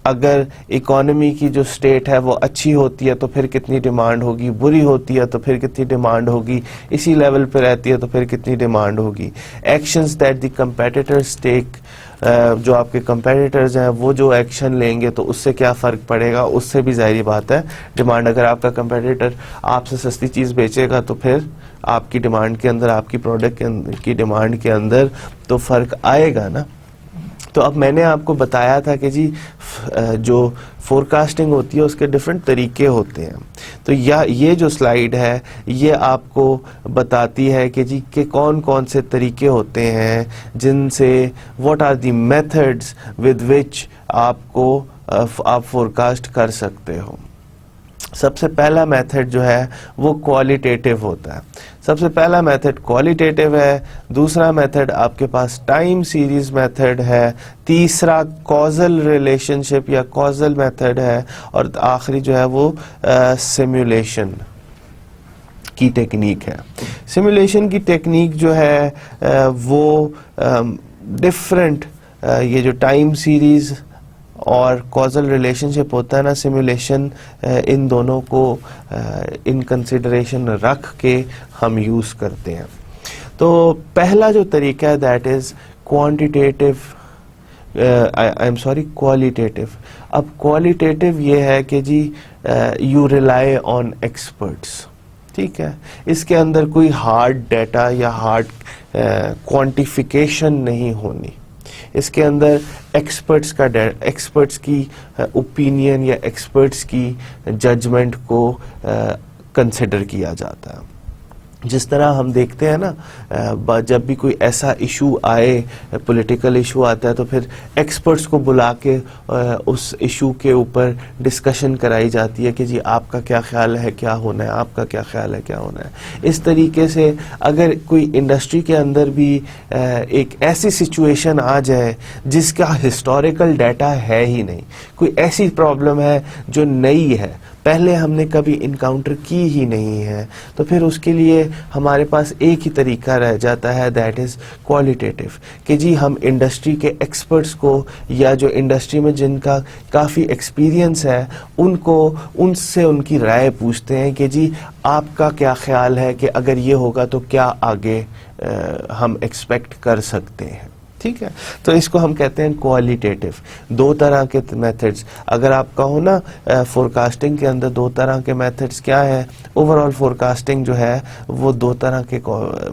अगर इकोनॉमी की जो स्टेट है वो अच्छी होती है तो फिर कितनी डिमांड होगी, बुरी होती है तो फिर कितनी डिमांड होगी, इसी लेवल पे रहती है तो फिर कितनी डिमांड होगी। Actions that the competitors take, जो आपके कंपेटिटर्स हैं वो जो एक्शन लेंगे तो उससे क्या फ़र्क पड़ेगा, उससे भी जाहिर बात है डिमांड। अगर आपका कंपेटिटर आपसे सस्ती चीज़ बेचेगा तो फिर आपकी डिमांड के अंदर, आपकी प्रोडक्ट की डिमांड के अंदर तो फ़र्क आएगा ना। तो अब मैंने आपको बताया था कि जी जो फोरकास्टिंग होती है उसके डिफरेंट तरीके होते हैं। तो ये जो स्लाइड है ये आपको बताती है कि जी के कौन कौन से तरीके होते हैं जिनसे what are the methods with which आप फोरकास्ट कर सकते हो। सबसे पहला मेथड जो है वो क्वालिटेटिव होता है। सबसे पहला मेथड क्वालिटेटिव है, दूसरा मेथड आपके पास टाइम सीरीज मेथड है, तीसरा कॉजल रिलेशनशिप या कॉजल मेथड है और आखिरी जो है वो सिमुलेशन की टेक्निक है। सिमुलेशन की टेक्निक जो है वो डिफरेंट ये जो टाइम सीरीज और कॉजल रिलेशनशिप होता है ना, सिमुलेशन इन दोनों को इन कंसिडरेशन रख के हम यूज़ करते हैं। तो पहला जो तरीका है that is quantitative, I am sorry qualitative. अब क्वालिटेटिव ये है कि जी यू रिलाई ऑन एक्सपर्ट्स, ठीक है। इसके अंदर कोई हार्ड डाटा या हार्ड क्वांटिफिकेशन नहीं होनी। इसके अंदर एक्सपर्ट्स की ओपिनियन या एक्सपर्ट्स की जजमेंट को कंसिडर किया जाता है। जिस तरह हम देखते हैं ना जब भी कोई ऐसा इशू आए, पॉलिटिकल इशू आता है तो फिर एक्सपर्ट्स को बुला के उस इशू के ऊपर डिस्कशन कराई जाती है कि जी आपका क्या ख्याल है क्या होना है, आपका क्या ख्याल है क्या होना है। इस तरीके से अगर कोई इंडस्ट्री के अंदर भी एक ऐसी सिचुएशन आ जाए जिसका हिस्टोरिकल डाटा है ही नहीं, कोई ऐसी प्रॉब्लम है जो नई है, पहले हमने कभी इनकाउंटर की ही नहीं है, तो फिर उसके लिए हमारे पास एक ही तरीका रह जाता है दैट इज़ क्वालिटेटिव कि जी हम इंडस्ट्री के एक्सपर्ट्स को या जो इंडस्ट्री में जिनका काफ़ी एक्सपीरियंस है उनसे उनकी राय पूछते हैं कि जी आपका क्या ख्याल है कि अगर ये होगा तो क्या आगे हम एक्सपेक्ट कर सकते हैं, ठीक है। तो इसको हम कहते हैं क्वालिटेटिव। दो तरह के मेथड्स, अगर आप कहो ना फोरकास्टिंग के अंदर दो तरह के मेथड्स क्या है, ओवरऑल फोरकास्टिंग जो है वो दो तरह के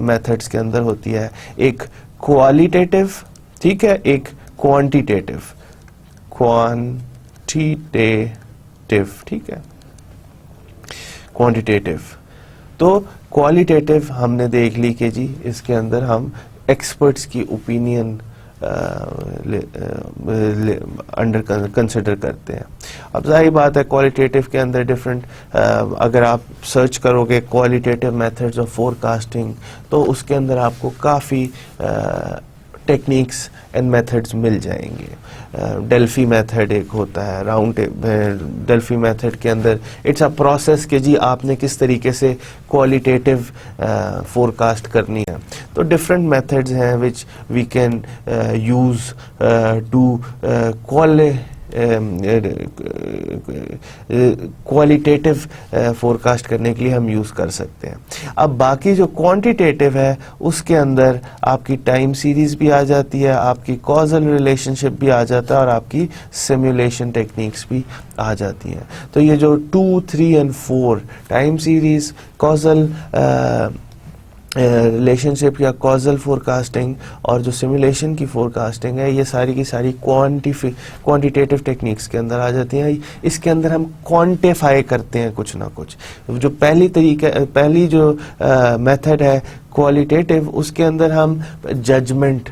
मेथड्स के अंदर होती है, एक क्वालिटेटिव ठीक है, एक क्वांटिटेटिव, ठीक है, क्वांटिटेटिव। तो क्वालिटेटिव हमने देख ली कि जी इसके अंदर हम एक्सपर्ट्स की ओपिनियन अंडर कंसिडर करते हैं। अब जाहिर बात है क्वालिटेटिव के अंदर डिफरेंट, अगर आप सर्च करोगे क्वालिटेटिव मेथड्स ऑफ फोरकास्टिंग तो उसके अंदर आपको काफ़ी टेक्निक्स एंड मेथड्स मिल जाएंगे। डेल्फी मेथड एक होता है, डेल्फी मेथड के अंदर इट्स अ प्रोसेस कि जी आपने किस तरीके से क्वालिटेटिव फोरकास्ट करनी है। तो डिफरेंट मेथड्स हैं which we can use to qualitative forecast करने के लिए हम यूज़ कर सकते हैं। अब बाकी जो क्वांटिटेटिव है उसके अंदर आपकी टाइम सीरीज भी आ जाती है, आपकी कॉजल रिलेशनशिप भी आ जाता है और आपकी सिमुलेशन टेक्निक्स भी आ जाती हैं। तो ये जो 2, 3 and 4 time series, causal relationship या कॉजल फोरकास्टिंग और जो सिमुलेशन की फोरकास्टिंग है, ये सारी की सारी क्वांटिटेटिव टेक्निक्स के अंदर आ जाती हैं। इसके अंदर हम क्वांटिफाई करते हैं कुछ ना कुछ। जो पहली जो मेथड है क्वालिटेटिव, उसके अंदर हम जजमेंट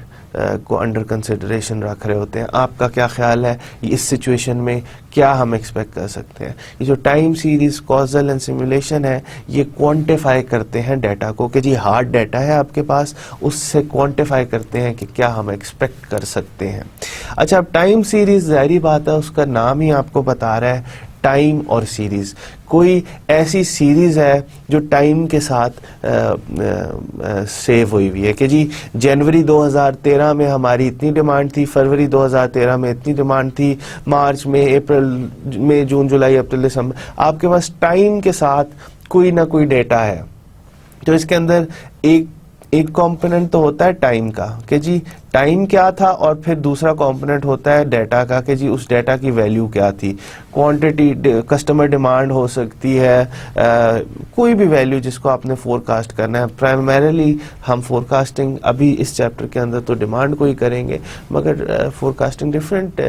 को अंडर कंसिडरेशन रख रहे होते हैं। आपका क्या ख्याल है इस सिचुएशन में, क्या हम एक्सपेक्ट कर सकते हैं। ये जो time series, causal and simulation है, ये क्वांटिफाई करते हैं डाटा को कि जी हार्ड डाटा है आपके पास, उससे क्वांटिफाई करते हैं कि क्या हम एक्सपेक्ट कर सकते हैं। अच्छा, अब टाइम सीरीज जाहिर बात है, उसका नाम ही आपको बता रहा है टाइम और सीरीज। कोई ऐसी सीरीज है जो टाइम के साथ सेव हुई हुई है कि जी जनवरी 2013 में हमारी इतनी डिमांड थी, फरवरी 2013 में इतनी डिमांड थी, मार्च में, अप्रैल में, जून, जुलाई, अप्रैल, दिसंबर। आपके पास टाइम के साथ कोई ना कोई डेटा है। तो इसके अंदर एक कंपोनेंट तो होता है टाइम का कि जी टाइम क्या था, और फिर दूसरा कंपोनेंट होता है डाटा का कि जी उस डाटा की वैल्यू क्या थी। क्वांटिटी, कस्टमर डिमांड हो सकती है, कोई भी वैल्यू जिसको आपने फोरकास्ट करना है। प्राइमरीली हम फोरकास्टिंग अभी इस चैप्टर के अंदर तो डिमांड को ही करेंगे, मगर फोरकास्टिंग डिफरेंट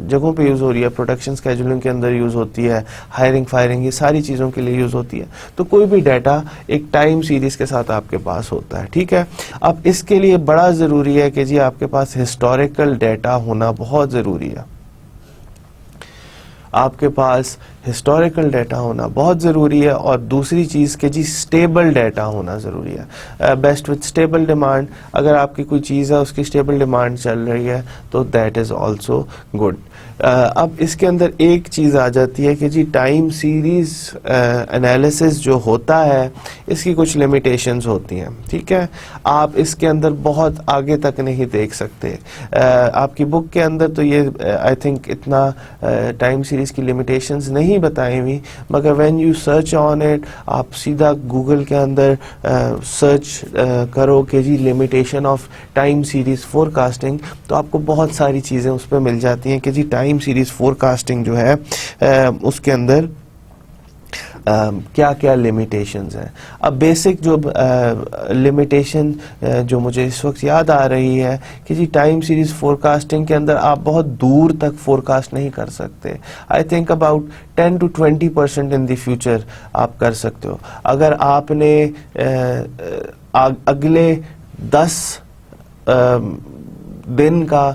जगहों पे यूज़ हो रही है। प्रोडक्शन स्केजुलिंग के अंदर यूज़ होती है, हायरिंग फायरिंग, ये सारी चीज़ों के लिए यूज़ होती है। तो कोई भी डाटा एक टाइम सीरीज के साथ आपके पास होता है, ठीक है। अब इसके लिए बड़ा ज़रूरी है कि जी आपके पास हिस्टोरिकल डाटा होना बहुत ज़रूरी है। आपके पास हिस्टोरिकल डाटा होना बहुत ज़रूरी है, और दूसरी चीज़ के जी स्टेबल डाटा होना ज़रूरी है। बेस्ट विथ स्टेबल डिमांड, अगर आपकी कोई चीज़ है उसकी स्टेबल डिमांड चल रही है तो दैट इज़ ऑल्सो गुड। अब इसके अंदर एक चीज़ आ जाती है कि जी टाइम सीरीज़ एनालिसिस जो होता है इसकी कुछ लिमिटेशंस होती हैं, ठीक है। आप इसके अंदर बहुत आगे तक नहीं देख सकते। आपकी बुक के अंदर तो ये आई थिंक इतना टाइम सीरीज़ की लिमिटेशंस नहीं बताई हुई, मगर when you search on it, आप सीधा गूगल के अंदर सर्च करो कि जी limitation of time series forecasting, तो आपको बहुत सारी चीज़ें उस पर मिल जाती हैं कि जी टाइम सीरीज़ फोरकास्टिंग जो है उसके अंदर क्या क्या लिमिटेशंस हैं। अब बेसिक जो लिमिटेशन जो मुझे इस वक्त याद आ रही है कि जी टाइम सीरीज़ फोरकास्टिंग के अंदर आप बहुत दूर तक फोरकास्ट नहीं कर सकते। I think about 10 to 20% in the future आप कर सकते हो। अगर आपने अगले 10 दिन का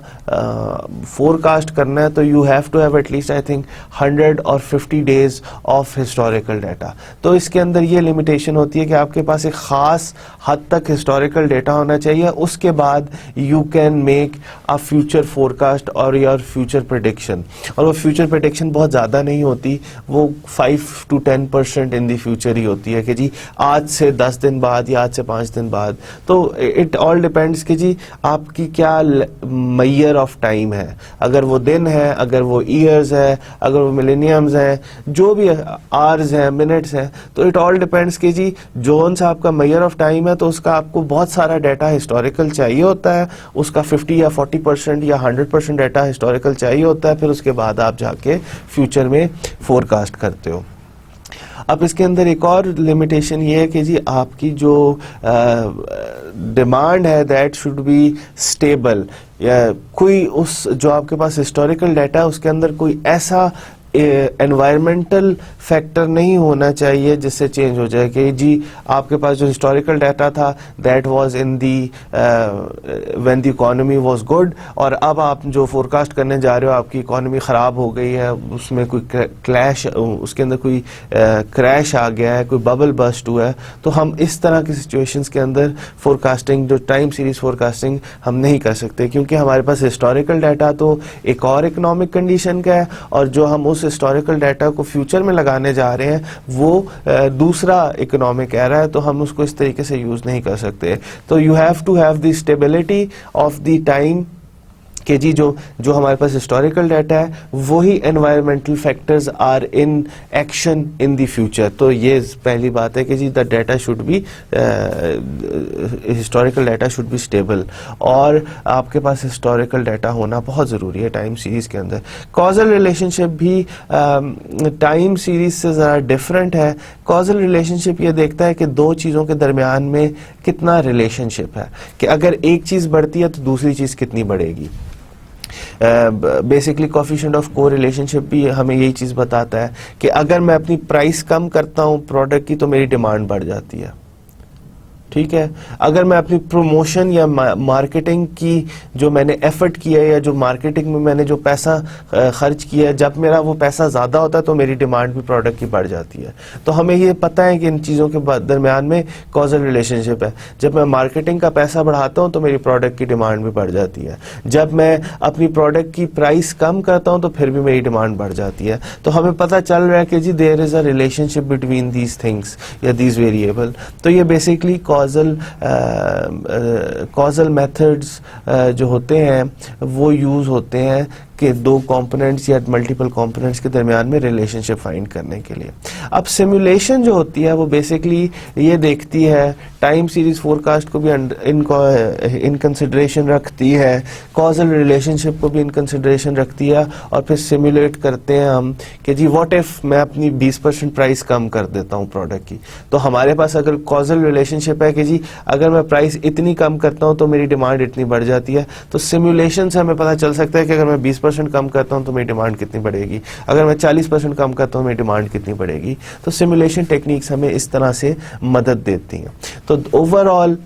फोरकास्ट करना है तो you have to have at least I think 100 और 50 डेज ऑफ हिस्टोरिकल डाटा। तो इसके अंदर ये लिमिटेशन होती है कि आपके पास एक ख़ास हद तक हिस्टोरिकल डाटा होना चाहिए, उसके बाद you can make a future forecast और योर फ्यूचर प्रेडिक्शन। और वो फ्यूचर प्रेडिक्शन बहुत ज़्यादा नहीं होती, वो 5 to 10% इन द फ्यूचर ही होती है कि जी आज से 10 दिन बाद या आज से 5 दिन बाद। तो इट ऑल डिपेंड्स कि जी आपकी क्या मैयर ऑफ टाइम है, अगर वो दिन है, अगर वो ईयर्स है, अगर वो मिलेनियम्स हैं, जो भी आवर्स हैं, मिनट्स हैं, तो इट ऑल डिपेंड्स कि जी जोन सा आपका मैयर ऑफ टाइम है तो उसका आपको बहुत सारा डाटा हिस्टोरिकल चाहिए होता है, उसका 50 या 40% या 100% डाटा हिस्टोरिकल चाहिए होता है, फिर उसके बाद आप जाके फ्यूचर में फोरकास्ट करते हो। अब इसके अंदर एक और लिमिटेशन ये है कि जी आपकी जो डिमांड है दैट शुड बी स्टेबल, या कोई उस जो आपके पास हिस्टोरिकल डाटा है उसके अंदर कोई ऐसा एनवायरमेंटल फैक्टर नहीं होना चाहिए जिससे चेंज हो जाए कि जी आपके पास जो हिस्टोरिकल डाटा था that was in the when the economy was good, और अब आप जो फोरकास्ट करने जा रहे हो आपकी इकोनॉमी ख़राब हो गई है, उसमें कोई क्लैश, उसके अंदर कोई क्रैश आ गया है, कोई बबल बस्ट हुआ है, तो हम इस तरह की सिचुएशंस के अंदर फोरकास्टिंग, जो टाइम सीरीज फोरकास्टिंग हम नहीं कर सकते, क्योंकि हमारे पास हिस्टोरिकल डाटा तो एक और इकोनॉमिक कंडीशन का है, और जो हम उस हिस्टोरिकल डाटा को फ्यूचर में लगाने जा रहे हैं वो दूसरा इकोनॉमिक एरा है, तो हम उसको इस तरीके से यूज नहीं कर सकते। तो you have to have the stability of the time कि जी जो हमारे पास हिस्टोरिकल डाटा है वही environmental factors are in action in the future. तो ये पहली बात है कि जी the data should be, historical data should be stable, और आपके पास हिस्टोरिकल डाटा होना बहुत ज़रूरी है टाइम सीरीज के अंदर। कॉजल रिलेशनशिप भी टाइम सीरीज से ज़रा डिफरेंट है। कॉजल रिलेशनशिप ये देखता है कि दो चीज़ों के दरमियान में कितना रिलेशनशिप है, कि अगर एक चीज़ बढ़ती है तो दूसरी चीज़ कितनी बढ़ेगी। बेसिकली कोफिशिएंट ऑफ को रिलेशनशिप भी हमें यही चीज़ बताता है कि अगर मैं अपनी प्राइस कम करता हूँ प्रोडक्ट की तो मेरी डिमांड बढ़ जाती है, ठीक है। अगर मैं अपनी प्रमोशन या मार्केटिंग की जो मैंने एफर्ट किया है या जो मार्केटिंग में मैंने जो पैसा खर्च किया है, जब मेरा वो पैसा ज़्यादा होता है तो मेरी डिमांड भी प्रोडक्ट की बढ़ जाती है। तो हमें ये पता है कि इन चीज़ों के दरमियान में कॉजल रिलेशनशिप है। जब मैं मार्केटिंग का पैसा बढ़ाता हूँ तो मेरी प्रोडक्ट की डिमांड भी बढ़ जाती है, जब मैं अपनी प्रोडक्ट की प्राइस कम करता हूँ तो फिर भी मेरी डिमांड बढ़ जाती है। तो हमें पता चल रहा है कि जी there is a relationship between these things या दीज वेरिएबल। तो ये बेसिकली कॉजल मेथड्स जो होते हैं वो यूज़ होते हैं कि दो कंपोनेंट्स या मल्टीपल कंपोनेंट्स के दरमियान में रिलेशनशिप फाइंड करने के लिए। अब सिमुलेशन जो होती है वो बेसिकली ये देखती है, टाइम सीरीज फोरकास्ट को भी इन कंसिडरेशन रखती है, कॉजल रिलेशनशिप को भी इन कंसिडरेशन रखती है, और फिर सिमुलेट करते हैं हम कि जी व्हाट इफ मैं अपनी 20% प्राइस कम कर देता हूँ प्रोडक्ट की। तो हमारे पास अगर कॉजल रिलेशनशिप है कि जी अगर मैं प्राइस इतनी कम करता हूँ तो मेरी डिमांड इतनी बढ़ जाती है, तो सिमुलेशन से हमें पता चल सकता है कि अगर मैं 20% कम करता हूं तो मेरी डिमांड कितनी बढ़ेगी, अगर मैं 40% कम करता हूं मेरी डिमांड कितनी बढ़ेगी। तो सिमुलेशन टेक्निक्स हमें इस तरह से मदद देती हैं। तो overall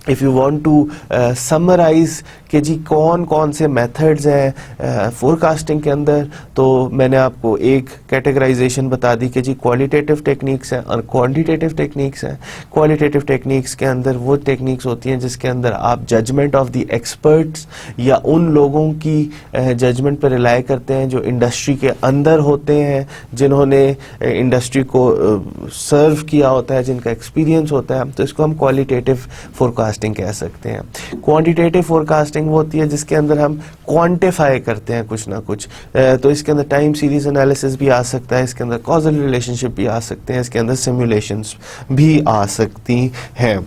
if you want to summarise कि जी कौन कौन से मेथड्स हैं फोरकास्टिंग के अंदर, तो मैंने आपको एक कैटेगराइजेशन बता दी कि जी क्वालिटेटिव टेक्निक्स हैं और क्वांटिटेटिव टेक्निक्स हैं। क्वालिटेटिव टेक्निक्स के अंदर वो टेक्निक्स होती हैं जिसके अंदर आप जजमेंट ऑफ द एक्सपर्ट्स या उन लोगों की जजमेंट पर रिलाई करते हैं जो इंडस्ट्री के अंदर होते हैं, जिन्होंने इंडस्ट्री को सर्व किया होता है, जिनका एक्सपीरियंस होता है। तो इसको हम क्वालिटेटिव फोरकास्टिंग कह सकते हैं। क्वांटिटेटिव फोरकास्टिंग वो होती है जिसके अंदर हम क्वांटिफाई करते हैं कुछ ना कुछ। तो इसके अंदर टाइम सीरीज एनालिसिस भी आ सकता है, इसके अंदर कॉजल रिलेशनशिप भी आ सकते हैं, इसके अंदर सिमुलेशंस भी आ सकती हैं।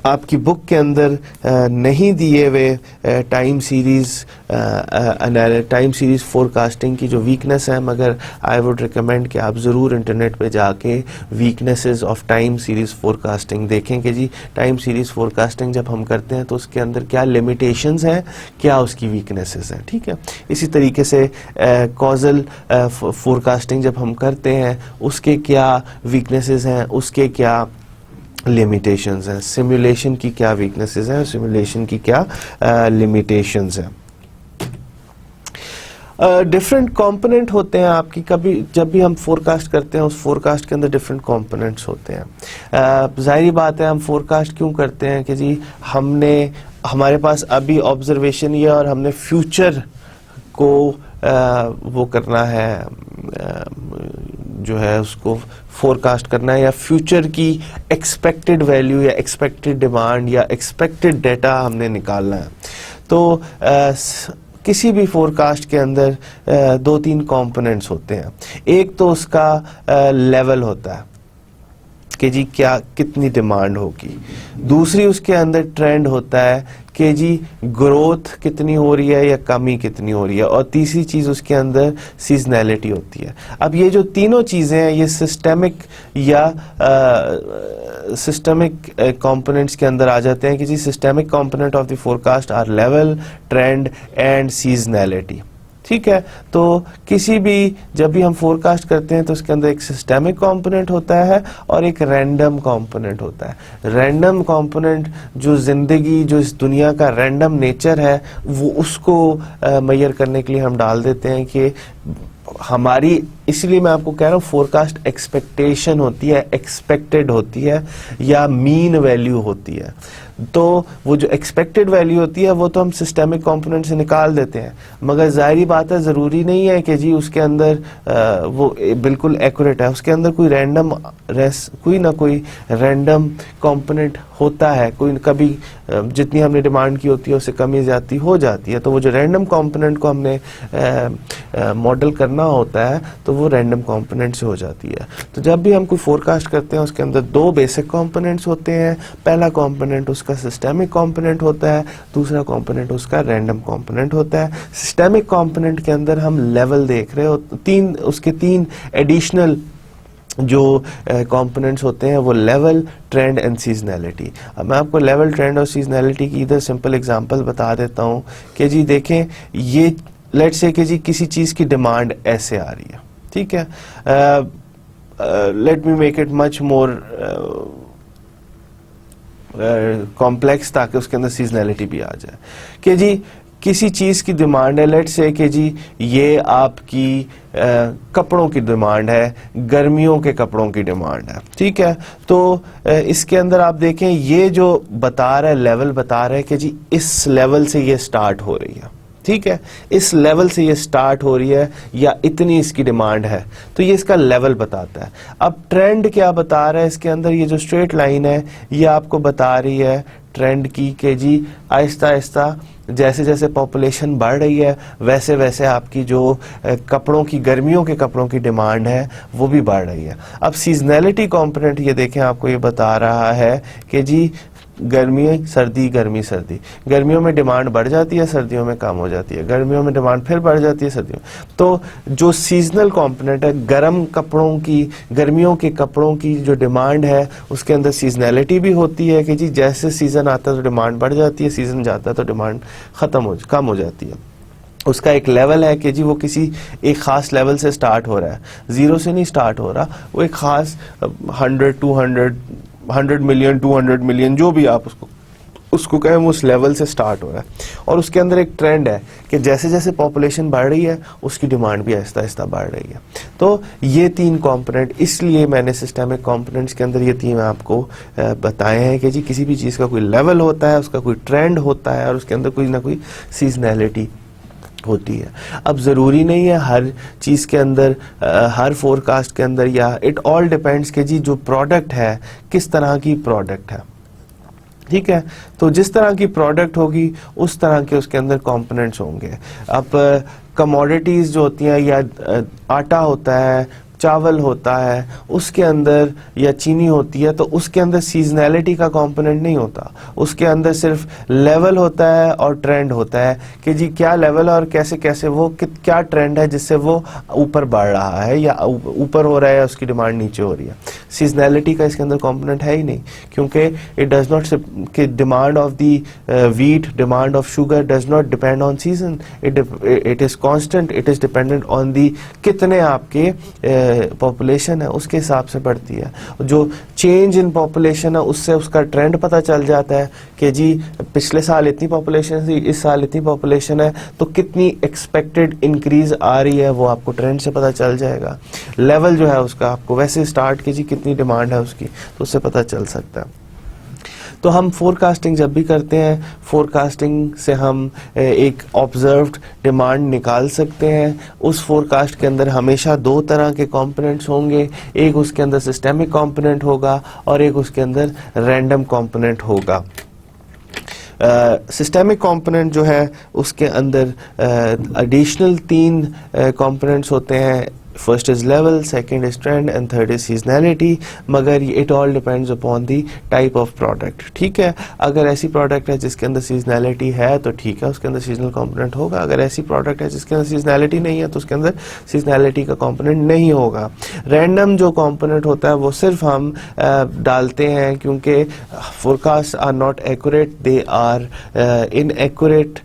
आपकी बुक के अंदर नहीं दिए हुए टाइम सीरीज फोरकास्टिंग की जो वीकनेस है, मगर आई वुड रिकमेंड कि आप ज़रूर इंटरनेट पे जाके weaknesses of time series forecasting देखें कि जी टाइम सीरीज फोरकास्टिंग जब हम करते हैं तो उसके अंदर क्या लिमिटेशंस हैं, क्या उसकी वीकनेसेस हैं, ठीक है। इसी तरीके से कॉजल फोरकास्टिंग जब हम करते हैं उसके क्या वीकनेसेस हैं, उसके क्या लिमिटेशंस हैं, सिमुलेशन की क्या वीकनेसेस हैं, सिमुलेशन की क्या लिमिटेशंस हैं। डिफरेंट कंपोनेंट होते हैं आपकी, कभी जब भी हम फोरकास्ट करते हैं उस फोरकास्ट के अंदर डिफरेंट कंपोनेंट्स होते हैं। जाहिर बात है हम फोरकास्ट क्यों करते हैं कि जी हमारे पास अभी ऑब्जर्वेशन ये और हमने फ्यूचर को वो करना है, जो है उसको फोरकास्ट करना है, या फ्यूचर की एक्सपेक्टेड वैल्यू या एक्सपेक्टेड डिमांड या एक्सपेक्टेड डाटा हमने निकालना है। तो किसी भी फोरकास्ट के अंदर दो तीन कंपोनेंट्स होते हैं। एक तो उसका लेवल होता है, कि जी क्या कितनी डिमांड होगी, दूसरी उसके अंदर ट्रेंड होता है कि जी ग्रोथ कितनी हो रही है या कमी कितनी हो रही है, और तीसरी चीज उसके अंदर सीजनैलिटी होती है। अब ये जो तीनों चीजें हैं ये सिस्टेमिक या सिस्टमिक कंपोनेंट्स के अंदर आ जाते हैं कि जी systemic component of the forecast are level, trend and seasonality. ठीक है, तो किसी भी जब भी हम फोरकास्ट करते हैं तो उसके अंदर एक सिस्टेमिक कंपोनेंट होता है और एक रैंडम कंपोनेंट होता है। रैंडम कंपोनेंट जो जिंदगी, जो इस दुनिया का रैंडम नेचर है, वो उसको मेजर करने के लिए हम डाल देते हैं कि हमारी, इसलिए मैं आपको कह रहा हूँ फोरकास्ट एक्सपेक्टेशन होती है, एक्सपेक्टेड होती है या मीन वैल्यू होती है। तो वो जो एक्सपेक्टेड वैल्यू होती है वो तो हम सिस्टेमिक कंपोनेंट से निकाल देते हैं, मगर जाहिर बात है ज़रूरी नहीं है कि जी उसके अंदर वो बिल्कुल एक्यूरेट है। उसके अंदर कोई रैंडम कोई ना कोई रैंडम कंपोनेंट होता है, कोई कभी जितनी हमने डिमांड की होती है उससे कमी ज़्यादा हो जाती है। तो वो जो रैंडम कंपोनेंट को हमने मॉडल करना होता है तो वो रैंडम कंपोनेंट से हो जाती है। तो जब भी हम कोई फोरकास्ट करते हैं उसके अंदर दो बेसिक कंपोनेंट्स होते हैं। पहला कंपोनेंट उसका सिस्टेमिक कंपोनेंट होता है, दूसरा कंपोनेंट उसका रैंडम कंपोनेंट होता है। सिस्टेमिक कंपोनेंट के अंदर हम लेवल देख रहे हो, उसके तीन एडिशनल जो कंपोनेंट्स होते हैं वो लेवल, ट्रेंड एंड सीजनैलिटी। अब मैं आपको लेवल, ट्रेंड और सीजनैलिटी की इधर सिंपल एग्जांपल बता देता हूं कि जी देखें, ये लेट्स से कि जी किसी चीज की डिमांड ऐसे आ रही है, ठीक है। Let me make it much more complex ताकि उसके अंदर सीजनैलिटी भी आ जाए कि जी किसी चीज की डिमांड है। लेट्स से कि जी ये आपकी कपड़ों की डिमांड है, गर्मियों के कपड़ों की डिमांड है, ठीक है। तो इसके अंदर आप देखें ये जो बता रहा है, लेवल बता रहा है कि जी इस लेवल से ये स्टार्ट हो रही है, ठीक है, इस लेवल से ये स्टार्ट हो रही है या इतनी इसकी डिमांड है, तो ये इसका लेवल बताता है। अब ट्रेंड क्या बता रहा है, इसके अंदर ये जो स्ट्रेट लाइन है ये आपको बता रही है ट्रेंड की कि जी आहिस्ता आहिस्ता जैसे जैसे पॉपुलेशन बढ़ रही है वैसे वैसे आपकी जो कपड़ों की, गर्मियों के कपड़ों की डिमांड है वो भी बढ़ रही है। अब सीजनैलिटी कंपोनेंट ये देखें आपको ये बता रहा है कि जी गर्मी सर्दी, गर्मी सर्दी, गर्मियों में डिमांड बढ़ जाती है, सर्दियों में कम हो जाती है, गर्मियों में डिमांड फिर बढ़ जाती है, सर्दियों में। तो जो सीजनल कंपोनेंट है, गर्म कपड़ों की, गर्मियों के कपड़ों की जो डिमांड है उसके अंदर सीजनैलिटी भी होती है कि जी जैसे सीजन आता है तो डिमांड बढ़ जाती है, सीजन जाता है तो डिमांड कम हो जाती है। उसका एक लेवल है कि जी वो किसी एक खास लेवल से स्टार्ट हो रहा है, जीरो से नहीं स्टार्ट हो रहा, वो एक खास 100 मिलियन 200 मिलियन जो भी आप उसको कहें वो उस लेवल से स्टार्ट हो रहा है। और उसके अंदर एक ट्रेंड है कि जैसे जैसे पॉपुलेशन बढ़ रही है उसकी डिमांड भी आहिस्ता आहिस्ता बढ़ रही है। तो ये तीन कंपोनेंट, इसलिए मैंने सिस्टेमिक कंपोनेंट्स के अंदर ये तीन आपको बताए हैं कि जी किसी भी चीज़ का कोई लेवल होता है, उसका कोई ट्रेंड होता है और उसके अंदर कोई ना कोई सीजनैलिटी होती है। अब ज़रूरी नहीं है हर चीज़ के अंदर, हर फोरकास्ट के अंदर, या इट ऑल डिपेंड्स कि जी जो प्रोडक्ट है किस तरह की प्रोडक्ट है, ठीक है। तो जिस तरह की प्रोडक्ट होगी उस तरह के उसके अंदर कंपोनेंट्स होंगे। अब कमोडिटीज़ जो होती हैं, या आटा होता है, चावल होता है, उसके अंदर या चीनी होती है, तो उसके अंदर सीजनैलिटी का कंपोनेंट नहीं होता, उसके अंदर सिर्फ लेवल होता है और ट्रेंड होता है कि जी क्या लेवल है और कैसे कैसे वो क्या ट्रेंड है जिससे वो वीपर बढ़ रहा है या ऊपर हो रहा है या उसकी डिमांड नीचे हो रही है। सीजनैलिटी का इसके अंदर कंपोनेंट है ही नहीं, क्योंकि इट डज नॉट कि demand of the wheat, demand of sugar does not depend on season, it is constant, it is dependent on the कितने आपके पॉपुलेशन है उसके हिसाब से बढ़ती है। जो चेंज इन पॉपुलेशन है उससे उसका ट्रेंड पता चल जाता है कि जी पिछले साल इतनी पॉपुलेशन थी, इस साल इतनी पॉपुलेशन है, तो कितनी एक्सपेक्टेड इंक्रीज आ रही है वो आपको ट्रेंड से पता चल जाएगा। लेवल जो है उसका आपको वैसे स्टार्ट की जी कितनी डिमांड है उसकी, तो उससे पता चल सकता है। तो हम फोरकास्टिंग जब भी करते हैं, फोरकास्टिंग से हम एक ऑब्जर्व्ड डिमांड निकाल सकते हैं। उस फोरकास्ट के अंदर हमेशा दो तरह के कंपोनेंट्स होंगे, एक उसके अंदर सिस्टेमिक कंपोनेंट होगा और एक उसके अंदर रैंडम कंपोनेंट होगा। सिस्टेमिक कंपोनेंट जो है उसके अंदर एडिशनल तीन कंपोनेंट्स होते हैं, first is level, second is trend and third is seasonality, मगर it all depends upon the type of product, ठीक है। अगर ऐसी प्रोडक्ट है जिसके अंदर सीजनैलिटी है तो ठीक है, उसके अंदर सीजनल कंपोनेंट होगा। अगर ऐसी प्रोडक्ट है जिसके अंदर सीजनैलिटी नहीं है तो उसके अंदर सीजनैलिटी का कंपोनेंट नहीं होगा। रैंडम जो कंपोनेंट होता है वो सिर्फ हम डालते हैं क्योंकि forecast are not accurate, they are inaccurate,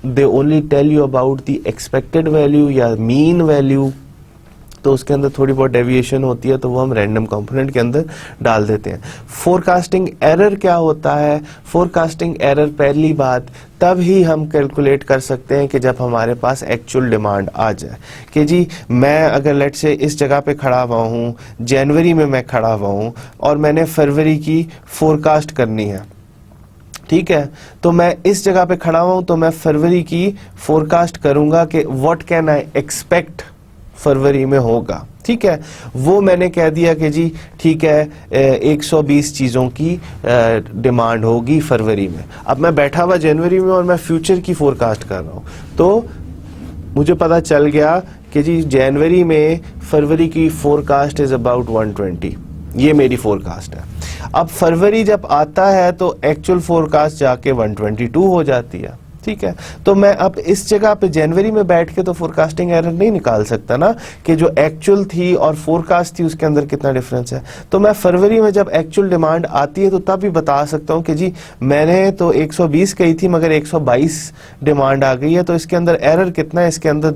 they only tell you about the expected value या mean value, तो उसके अंदर थोड़ी बहुत डेविएशन होती है तो वो हम रैंडम कंपोनेंट के अंदर डाल देते हैं। फोरकास्टिंग एरर क्या होता है? फोरकास्टिंग एरर पहली बात तब ही हम कैलकुलेट कर सकते हैं कि जब हमारे पास एक्चुअल डिमांड आ जाए कि जी मैं अगर लेट से इस जगह पे खड़ा हुआ हूँ, जनवरी में मैं खड़ा हुआ हूँ और मैंने फरवरी की फोरकास्ट करनी है, ठीक है, तो मैं इस जगह पे खड़ा हूं तो मैं फरवरी की फोरकास्ट करूंगा कि व्हाट कैन आई एक्सपेक्ट फरवरी में होगा, ठीक है। वो मैंने कह दिया कि जी ठीक है 120 चीजों की डिमांड होगी फरवरी में। अब मैं बैठा हुआ जनवरी में और मैं फ्यूचर की फोरकास्ट कर रहा हूं, तो मुझे पता चल गया कि जी जनवरी में फरवरी की फोरकास्ट इज अबाउट 120, ये मेरी फोरकास्ट है। अब फरवरी जब आता है तो एक्चुअल फोरकास्ट जाके 122 हो जाती है, ठीक है। तो मैं अब इस जगह पे जनवरी में बैठ के तो फोरकास्टिंग एरर नहीं निकाल सकता ना कि जो एक्चुअल थी और फोरकास्ट थी उसके अंदर कितना डिफरेंस है। तो मैं फरवरी में जब एक्चुअल डिमांड आती है तो तब भी बता सकता हूँ कि जी मैंने तो 120 कही थी मगर 122 डिमांड आ गई है, तो इसके अंदर एरर कितना है? इसके अंदर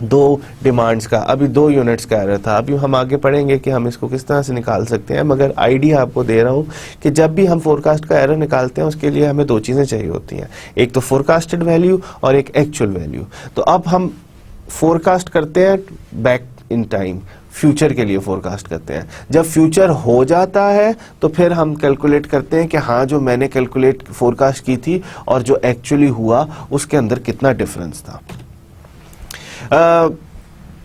दो डिमांड्स का, अभी 2 यूनिट्स का एरर था। अभी हम आगे पढ़ेंगे कि हम इसको किस तरह से निकाल सकते हैं, मगर आइडिया आपको दे रहा हूं कि जब भी हम फोरकास्ट का एरर निकालते हैं उसके लिए हमें 2 चीजें चाहिए होती हैं, एक तो फोरकास्टेड वैल्यू और एक एक्चुअल वैल्यू। तो अब हम फोरकास्ट करते हैं बैक इन टाइम, फ्यूचर के लिए फोरकास्ट करते हैं। जब फ्यूचर हो जाता है तो फिर हम कैलकुलेट करते हैं कि हाँ जो मैंने कैलकुलेट फोरकास्ट की थी और जो एक्चुअली हुआ उसके अंदर कितना डिफरेंस था।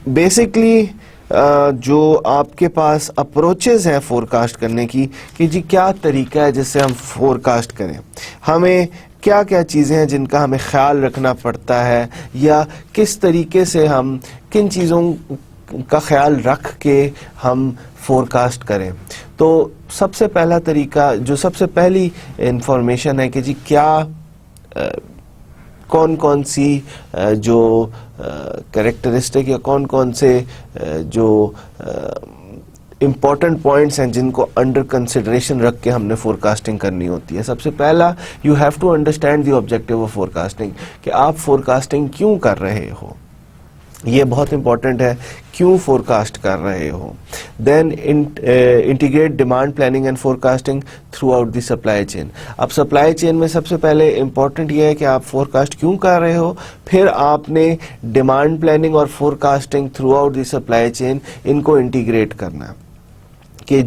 बेसिकली जो आपके पास अप्रोचेस हैं फोरकास्ट करने की कि जी क्या तरीका है जिससे हम फोरकास्ट करें, हमें क्या क्या चीज़ें हैं जिनका हमें ख्याल रखना पड़ता है, या किस तरीके से हम किन चीज़ों का ख्याल रख के हम फोरकास्ट करें। तो सबसे पहला तरीका, जो सबसे पहली इंफॉर्मेशन है कि जी क्या कौन कौन सी जो कैरेक्टरिस्टिक या कौन कौन से जो इम्पॉर्टेंट पॉइंट्स हैं जिनको अंडर कंसिडरेशन रख के हमने फोरकास्टिंग करनी होती है। सबसे पहला, you have to understand the objective of forecasting, कि आप फोरकास्टिंग क्यों कर रहे हो, ये बहुत इंपॉर्टेंट है, क्यों फोरकास्ट कर रहे हो। Then integrate demand planning and forecasting throughout the supply chain. अब सप्लाई चेन में सबसे पहले इंपॉर्टेंट ये है कि आप फोरकास्ट क्यों कर रहे हो, फिर आपने डिमांड प्लानिंग और forecasting throughout the supply chain इनको इंटीग्रेट करना है कि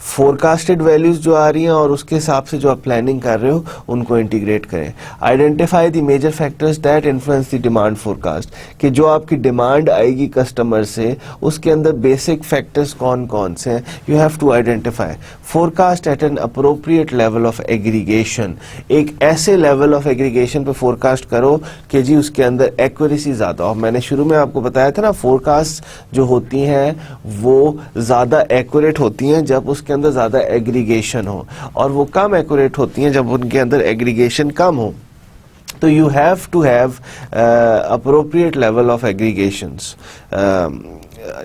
फोरकास्टेड वैल्यूज जो आ रही हैं और उसके हिसाब से जो आप प्लानिंग कर रहे हो उनको इंटीग्रेट करें। Identify the major factors that influence the demand forecast, कि जो आपकी डिमांड आएगी कस्टमर से उसके अंदर बेसिक फैक्टर्स कौन कौन से हैं, you have to identify. Forecast at an appropriate level of aggregation, एक ऐसे लेवल ऑफ एग्रीगेशन पे फोरकास्ट करो कि जी उसके अंदर एक्यूरेसी ज़्यादा हो। मैंने शुरू में आपको बताया था ना, फोरकास्ट जो होती हैं वो ज़्यादा एक्यूरेट होती हैं जब उसके अंदर ज्यादा एग्रीगेशन हो, और वो कम एक्यूरेट होती हैं जब उनके अंदर एग्रीगेशन कम हो। तो you have to have appropriate level of aggregations.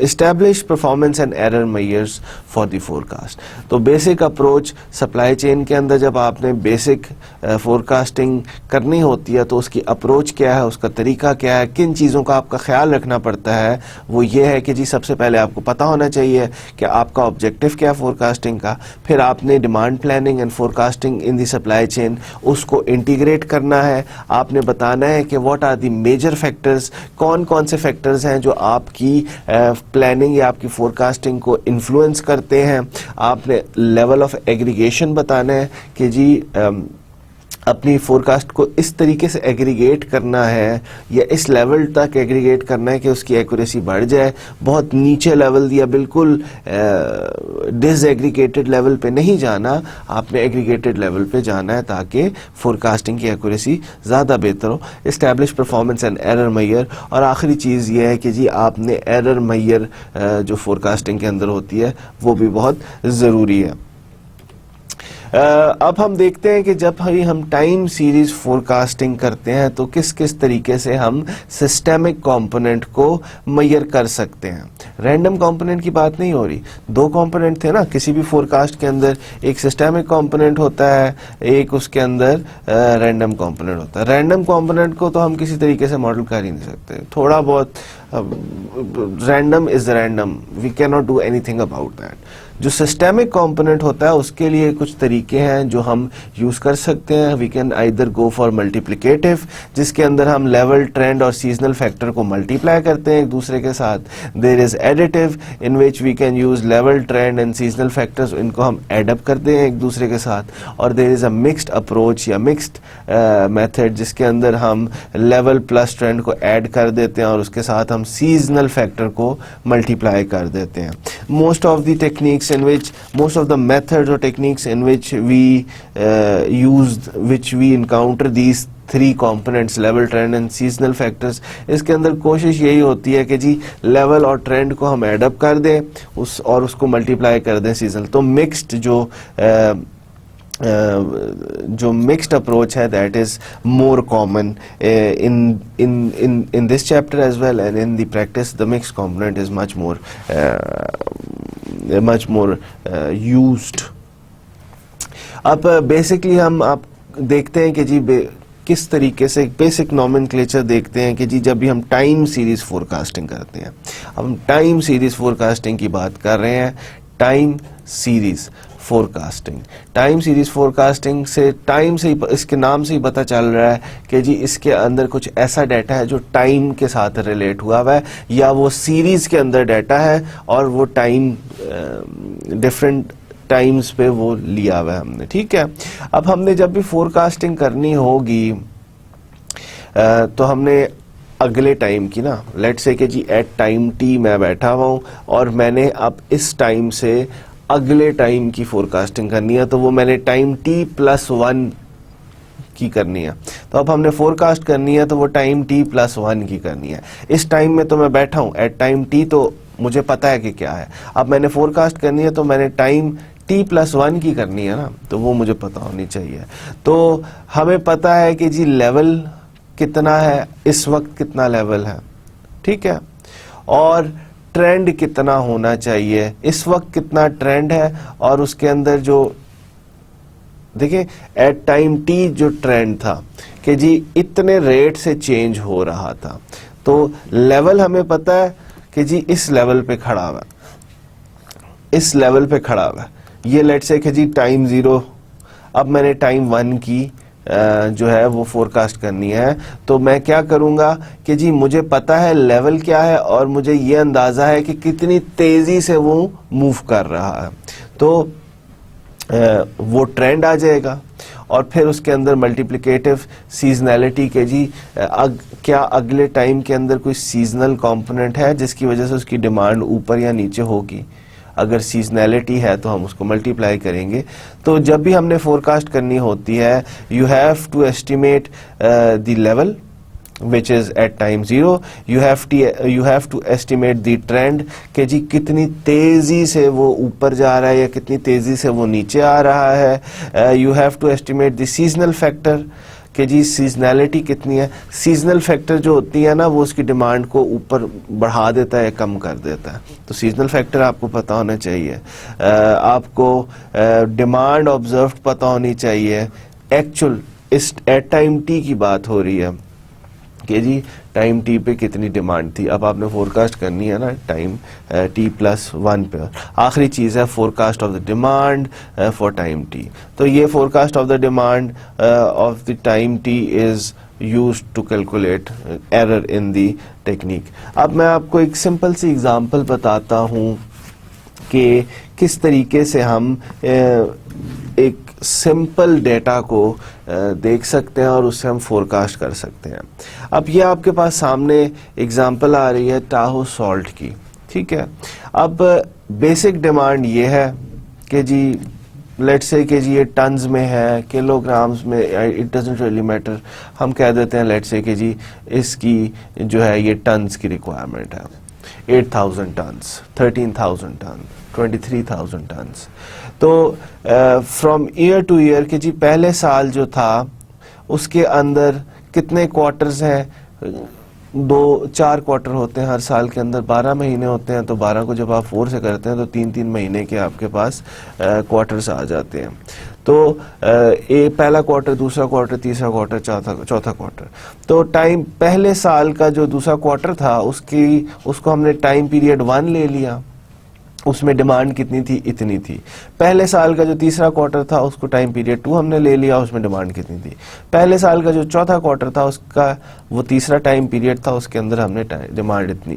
Establish performance and error measures for the forecast। तो बेसिक अप्रोच सप्लाई चेन के अंदर जब आपने बेसिक फोरकास्टिंग करनी होती है तो उसकी अप्रोच क्या है, उसका तरीका क्या है, किन चीज़ों का आपका ख्याल रखना पड़ता है, वो ये है कि जी सबसे पहले आपको पता होना चाहिए कि आपका ऑब्जेक्टिव क्या है फोरकास्टिंग का, फिर आपने demand planning and forecasting in the supply chain उसको इंटीग्रेट करना है। आपने बताना है कि what are the major factors, कौन कौन से फैक्टर्स हैं जो आपकी प्लानिंग या आपकी फोरकास्टिंग को इन्फ्लुएंस करते हैं। आपने लेवल ऑफ एग्रीगेशन बताना है कि जी अपनी फोरकास्ट को इस तरीके से एग्रीगेट करना है या इस लेवल तक एग्रीगेट करना है कि उसकी एक्यूरेसी बढ़ जाए, बहुत नीचे लेवल या बिल्कुल डिसएग्रीगेटेड लेवल पे नहीं जाना, आपने एग्रीगेटेड लेवल पे जाना है ताकि फोरकास्टिंग की एक्यूरेसी ज़्यादा बेहतर हो। Establish performance and error Maihar, और आखिरी चीज़ ये है कि जी आपने एरर मैयर जो फोरकास्टिंग के अंदर होती है वो भी बहुत ज़रूरी है। अब हम देखते हैं कि जब हम टाइम सीरीज फोरकास्टिंग करते हैं तो किस किस तरीके से हम सिस्टेमिक कंपोनेंट को मेजर कर सकते हैं। रैंडम कंपोनेंट की बात नहीं हो रही, दो कंपोनेंट थे ना किसी भी फोरकास्ट के अंदर, एक सिस्टेमिक कंपोनेंट होता है, एक उसके अंदर रैंडम कंपोनेंट होता है। रैंडम कंपोनेंट को तो हम किसी तरीके से मॉडल कर ही नहीं सकते, थोड़ा बहुत random is random, we can not do anything about that. जो सिस्टेमिक कंपोनेंट होता है उसके लिए कुछ तरीके हैं जो हम यूज कर सकते हैं। We can either go for multiplicative, जिसके अंदर हम लेवल, ट्रेंड और सीजनल फैक्टर को मल्टीप्लाई करते हैं एक दूसरे के साथ। There is additive in which we can use level, trend and seasonal factors, इनको हम एड अप करते हैं एक दूसरे के साथ। और there is a mixed approach या मिक्स्ड मेथड, जिसके अंदर हम लेवल प्लस ट्रेंड को ऐड कर देते हैं और उसके साथ हम सीजनल फैक्टर को मल्टीप्लाई कर देते हैं। Most of the techniques in which, most of the methods or techniques in which we encounter these three components, level, trend and seasonal factors, इसके अंदर कोशिश यही होती है कि जी लेवल और ट्रेंड को हम एडअप कर दें और उसको मल्टीप्लाई कर दें सीजनल। तो मिक्स्ड जो मिक्स्ड अप्रोच है that is more common in this chapter as well, and in the practice the mixed component is much more used. अब बेसिकली हम आप देखते हैं कि जी किस तरीके से बेसिक नॉमेनक्लेचर देखते हैं कि जी जब भी हम टाइम सीरीज फोरकास्टिंग करते हैं, अब हम टाइम सीरीज फोरकास्टिंग की बात कर रहे हैं। Time series forecasting, time series forecasting से, टाइम से ही, इसके नाम से ही पता चल रहा है कि जी इसके अंदर कुछ ऐसा डाटा है जो टाइम के साथ रिलेट हुआ है, या वो सीरीज के अंदर डाटा है और वो टाइम डिफरेंट टाइम्स पे वो लिया हुआ है हमने, ठीक है। अब हमने जब भी फोरकास्टिंग करनी होगी तो हमने अगले टाइम की ना, लेट्स से कि जी एट टाइम टी मैं बैठा हुआ हूँ और मैंने अब इस टाइम से अगले टाइम की फोरकास्टिंग करनी है, तो वो मैंने टाइम t+1 की करनी है। तो अब हमने फोरकास्ट करनी है तो वो टाइम t+1 की करनी है। इस टाइम में तो मैं बैठा हूँ एट टाइम t, तो मुझे पता है कि क्या है। अब मैंने फोरकास्ट करनी है तो मैंने टाइम t+1 की करनी है ना, तो वो मुझे पता होनी चाहिए। तो हमें पता है कि जी लेवल कितना है, इस वक्त कितना लेवल है, ठीक है, और ट्रेंड कितना होना चाहिए, इस वक्त कितना ट्रेंड है, और उसके अंदर जो देखिए एट टाइम टी जो ट्रेंड था कि जी इतने रेट से चेंज हो रहा था, तो लेवल हमें पता है कि जी इस लेवल पे खड़ा हुआ, इस लेवल पे खड़ा हुआ। ये लेट्स से कि जी टाइम 0, अब मैंने टाइम 1 की जो है वो फोरकास्ट करनी है, तो मैं क्या करूंगा कि जी मुझे पता है लेवल क्या है और मुझे ये अंदाजा है कि कितनी तेजी से वो मूव कर रहा है, तो वो ट्रेंड आ जाएगा। और फिर उसके अंदर मल्टीप्लिकेटिव सीजनैलिटी के जी क्या अगले टाइम के अंदर कोई सीजनल कंपोनेंट है जिसकी वजह से उसकी डिमांड ऊपर या नीचे होगी। अगर सीजनैलिटी है तो हम उसको मल्टीप्लाई करेंगे। तो जब भी हमने फोरकास्ट करनी होती है, you have to estimate the level which is at time 0, you have to estimate the trend कि जी कितनी तेजी से वो ऊपर जा रहा है या कितनी तेजी से वो नीचे आ रहा है। you have to estimate the seasonal factor कि जी सीजनैलिटी कितनी है। सीजनल फैक्टर जो होती है ना वो उसकी डिमांड को ऊपर बढ़ा देता है, कम कर देता है, तो सीजनल फैक्टर आपको पता होना चाहिए। आपको डिमांड ऑब्जर्व पता होनी चाहिए। एक्चुअल इस एट टाइम टी की बात हो रही है कि जी टाइम टी पे कितनी डिमांड थी। अब आपने फोरकास्ट करनी है ना टाइम t+1 पे। आखिरी चीज़ है forecast of the demand for time T. तो ये forecast of the demand of the time T is used to calculate error in the technique. अब मैं आपको एक सिंपल सी एग्जांपल बताता हूँ कि किस तरीके से हम एक सिंपल डेटा को देख सकते हैं और उससे हम फोरकास्ट कर सकते हैं। अब ये आपके पास सामने एग्जांपल आ रही है टाहो सॉल्ट की, ठीक है। अब बेसिक डिमांड ये है कि जी लेट्स से कि जी ये टन्स में है, किलोग्राम्स में, इट डजंट रियली मैटर, हम कह देते हैं लेट्स से कि जी इसकी जो है ये टन्स की रिक्वायरमेंट है, 8,000 टन्स, 13,000 टन, 23,000 टन्स। तो फ्रॉम ईयर टू ईयर कि जी पहले साल जो था उसके अंदर कितने क्वार्टर्स हैं, 2-4 क्वार्टर होते हैं हर साल के अंदर, 12 महीने होते हैं, तो 12 को जब आप 4 से करते हैं तो 3-3 महीने के आपके पास क्वार्टर्स आ जाते हैं। तो पहला क्वार्टर, दूसरा क्वार्टर, तीसरा क्वार्टर, चौथा क्वार्टर। तो टाइम पहले साल का जो दूसरा क्वार्टर था उसको हमने टाइम पीरियड 1 ले लिया, उसमें डिमांड कितनी थी, इतनी थी। पहले साल का जो तीसरा क्वार्टर था उसको टाइम पीरियड 2 हमने ले लिया, उसमें डिमांड कितनी थी। पहले साल का जो चौथा क्वार्टर था उसका वो तीसरा टाइम पीरियड था, उसके अंदर हमने डिमांड इतनी।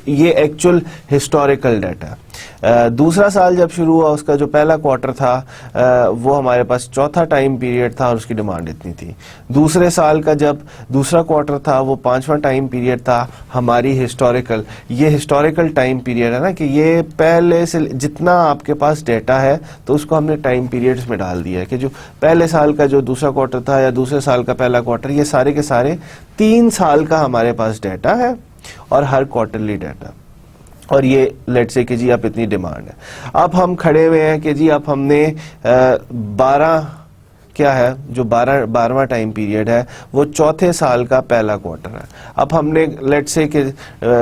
ये एक्चुअल हिस्टोरिकल डाटा है। दूसरा साल जब शुरू हुआ उसका जो पहला क्वार्टर था वो हमारे पास चौथा टाइम पीरियड था और उसकी डिमांड इतनी थी। दूसरे साल का जब दूसरा क्वार्टर था वो 5वां टाइम पीरियड था, हमारी हिस्टोरिकल, ये हिस्टोरिकल टाइम पीरियड है ना, कि ये पहले से जितना आपके पास डेटा है तो उसको हमने टाइम पीरियड्स में डाल दिया है कि जो पहले साल का जो दूसरा क्वार्टर था या दूसरे साल का पहला क्वार्टर, ये सारे के सारे 3 साल का हमारे पास डेटा है और हर क्वार्टरली डेटा, और ये लेट्स से कि जी अब इतनी डिमांड है। अब हम खड़े हुए हैं कि जी अब हमने 12 क्या है, जो 12वां टाइम पीरियड है वो चौथे साल का पहला क्वार्टर है। अब हमने लेट्स से कि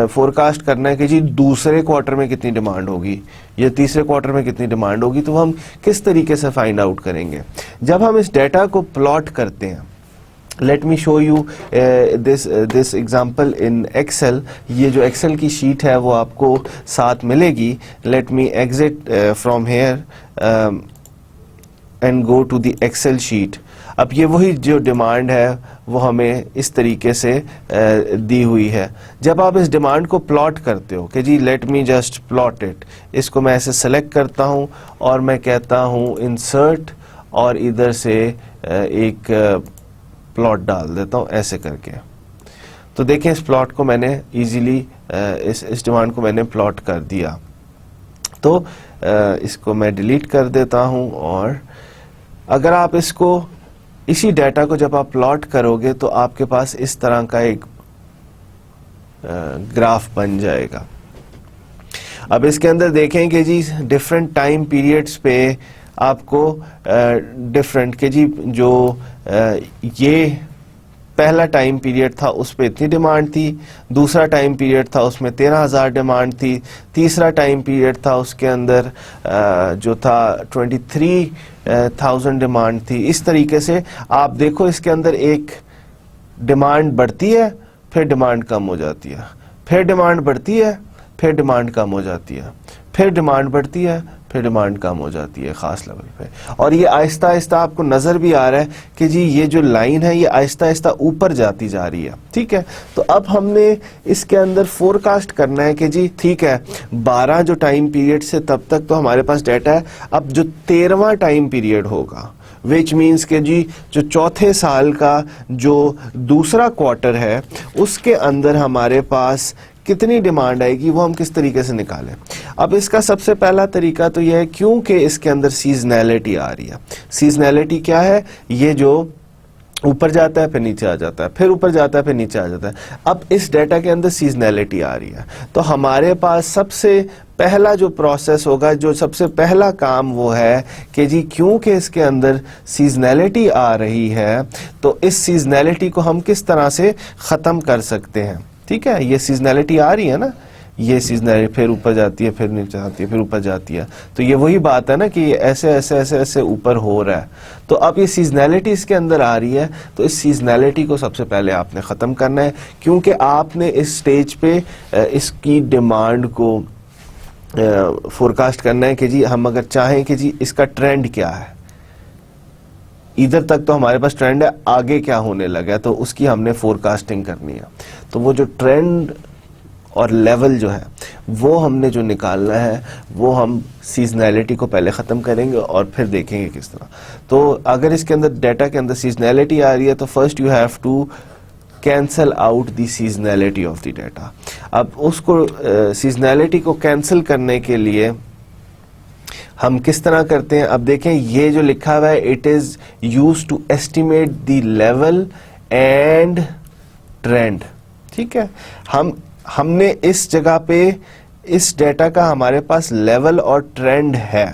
फोरकास्ट करना है कि जी दूसरे क्वार्टर में कितनी डिमांड होगी या तीसरे क्वार्टर में कितनी डिमांड होगी, तो हम किस तरीके से फाइंड आउट करेंगे। जब हम इस डेटा को प्लॉट करते हैं, let me show you this example in Excel. ये जो एक्सेल की शीट है वो आपको साथ मिलेगी। Let me exit from here and go to the Excel sheet. अब ये वही जो डिमांड है वो हमें इस तरीके से दी हुई है। जब आप इस डिमांड को प्लॉट करते हो कि जी let me just plot it, इसको मैं ऐसे सेलेक्ट करता हूँ और मैं कहता हूँ इंसर्ट, और इधर से एक प्लॉट डाल देता हूँ ऐसे करके। तो देखें इस प्लॉट को मैंने इजीली इस डिमांड को मैंने प्लॉट कर दिया। तो इसको मैं डिलीट कर देता हूँ, और अगर आप इसको इसी डाटा को जब आप प्लॉट करोगे तो आपके पास इस तरह का एक ग्राफ बन जाएगा। अब इसके अंदर देखें कि जी डिफरेंट टाइम पीरियड्स पे आपको डिफरेंट के जी जो ये पहला टाइम पीरियड था उस पे इतनी डिमांड थी, दूसरा टाइम पीरियड था उसमें 13,000 डिमांड थी, तीसरा टाइम पीरियड था उसके अंदर जो था 23,000 डिमांड थी। इस तरीके से आप देखो इसके अंदर एक डिमांड बढ़ती है, फिर डिमांड कम हो जाती है, फिर डिमांड बढ़ती है, फिर डिमांड कम हो जाती है, फिर डिमांड बढ़ती है, फिर डिमांड कम हो जाती है खास लेवल पे। और ये आहिस्ता आहिस्ता आपको नजर भी आ रहा है कि जी ये जो लाइन है ये आहिस्ता आहिस्ता ऊपर जाती जा रही है, ठीक है। तो अब हमने इसके अंदर फोरकास्ट करना है कि जी ठीक है 12 जो टाइम पीरियड से तब तक तो हमारे पास डाटा है। अब जो 13वां टाइम पीरियड होगा, विच मीन्स के जी जो चौथे साल का जो दूसरा क्वार्टर है उसके अंदर हमारे पास कितनी डिमांड आएगी, वो हम किस तरीके से निकालें। अब इसका सबसे पहला तरीका तो यह है, क्योंकि इसके अंदर सीजनैलिटी आ रही है। सीजनैलिटी क्या है, ये जो ऊपर जाता है फिर नीचे आ जाता है, फिर ऊपर जाता है फिर नीचे आ जाता है। अब इस डेटा के अंदर सीजनैलिटी आ रही है, तो हमारे पास सबसे पहला जो प्रोसेस होगा, जो सबसे पहला काम वो है कि जी क्योंकि इसके अंदर सीजनैलिटी आ रही है तो इस सीजनैलिटी को हम किस तरह से ख़त्म कर सकते हैं। ठीक है, ये सीजनैलिटी आ रही है ना, ये सीजनैलिटी फिर ऊपर जाती है, फिर नीचे आती है, फिर ऊपर जाती है। तो ये वही बात है ना कि ये ऐसे ऐसे ऐसे ऐसे ऊपर हो रहा है। तो अब ये सीजनैलिटी इसके अंदर आ रही है, तो इस सीजनैलिटी को सबसे पहले आपने ख़त्म करना है, क्योंकि आपने इस स्टेज पे इसकी डिमांड को फोरकास्ट करना है कि जी हम अगर चाहें कि जी इसका ट्रेंड क्या है, इधर तक तो हमारे पास ट्रेंड है, आगे क्या होने लगा है, तो उसकी हमने फोरकास्टिंग करनी है। तो वो जो ट्रेंड और लेवल जो है वो हमने जो निकालना है वो हम सीजनैलिटी को पहले ख़त्म करेंगे और फिर देखेंगे किस तरह। तो अगर इसके अंदर डाटा के अंदर सीजनैलिटी आ रही है तो first you have to cancel out the seasonality of the data. अब उसको सीजनैलिटी को कैंसिल करने के लिए हम किस तरह करते हैं, अब देखें ये जो लिखा हुआ है it is used to estimate the level and trend. ठीक है, हमने इस जगह पे इस डेटा का हमारे पास लेवल और ट्रेंड है।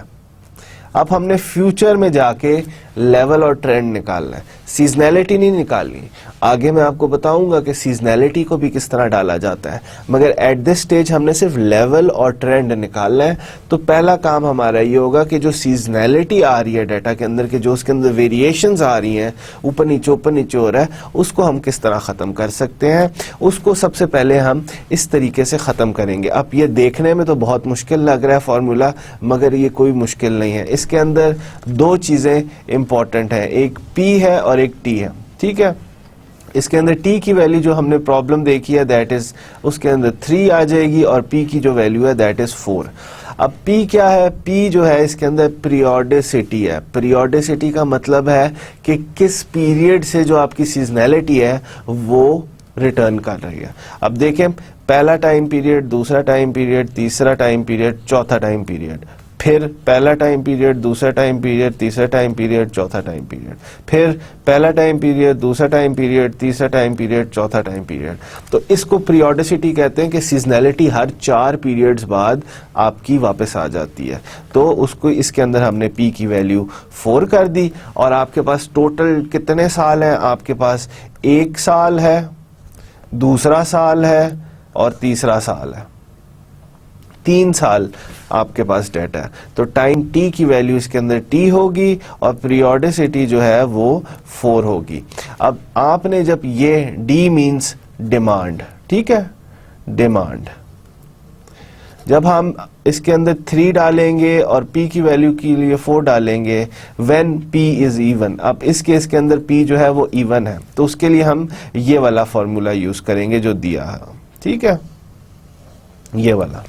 अब हमने फ्यूचर में जाके लेवल और ट्रेंड निकालना है, सीजनैलिटी नहीं निकालनी। आगे मैं आपको बताऊंगा कि सीजनैलिटी को भी किस तरह डाला जाता है, मगर एट दिस स्टेज हमने सिर्फ लेवल और ट्रेंड निकालना है। तो पहला काम हमारा ये होगा कि जो सीजनैलिटी आ रही है डाटा के अंदर, के जो उसके अंदर वेरिएशंस आ रही हैं, ऊपर नीचे हो रहा है, उसको हम किस तरह ख़त्म कर सकते हैं। उसको सबसे पहले हम इस तरीके से ख़त्म करेंगे। अब ये देखने में तो बहुत मुश्किल लग रहा है फॉर्मूला, मगर ये कोई मुश्किल नहीं है। इसके अंदर दो चीज़ें इंपॉर्टेंट है, एक P है और एक T है। ठीक है, इसके अंदर T की वैल्यू जो हमने प्रॉब्लम देखी है दैट इज उसके अंदर 3 आ जाएगी और P की जो वैल्यू है दैट इज 4। अब P क्या है, P जो है इसके अंदर पीरियोडिसिटी है। पीरियोडिसिटी का मतलब है कि किस पीरियड से जो आपकी सीजनैलिटी है वो रिटर्न कर रही है। अब देखें पहला टाइम पीरियड, दूसरा टाइम पीरियड, तीसरा टाइम पीरियड, चौथा टाइम पीरियड, फिर पहला टाइम पीरियड, दूसरा टाइम पीरियड, तीसरा टाइम पीरियड, चौथा टाइम पीरियड, फिर पहला टाइम पीरियड, दूसरा टाइम पीरियड, तीसरा टाइम पीरियड, चौथा टाइम पीरियड। तो इसको पीरियोडिसिटी कहते हैं कि सीजनैलिटी हर 4 पीरियड्स बाद आपकी वापस आ जाती है। तो उसको इसके अंदर हमने P की वैल्यू 4 कर दी और आपके पास टोटल कितने साल हैं, आपके पास 1 साल है, दूसरा साल है और तीसरा साल है। 3 साल आपके पास डेटा है। तो टाइम T की वैल्यू इसके अंदर T होगी और पीरियोडिसिटी जो है वो 4 होगी। अब आपने जब ये D मीन्स डिमांड, ठीक है, डिमांड, जब हम इसके अंदर 3 डालेंगे और P की वैल्यू के लिए 4 डालेंगे, व्हेन P इज इवन। अब इस केस के अंदर P जो है वो इवन है, तो उसके लिए हम ये वाला फॉर्मूला यूज करेंगे जो दिया है। ठीक है, ये वाला।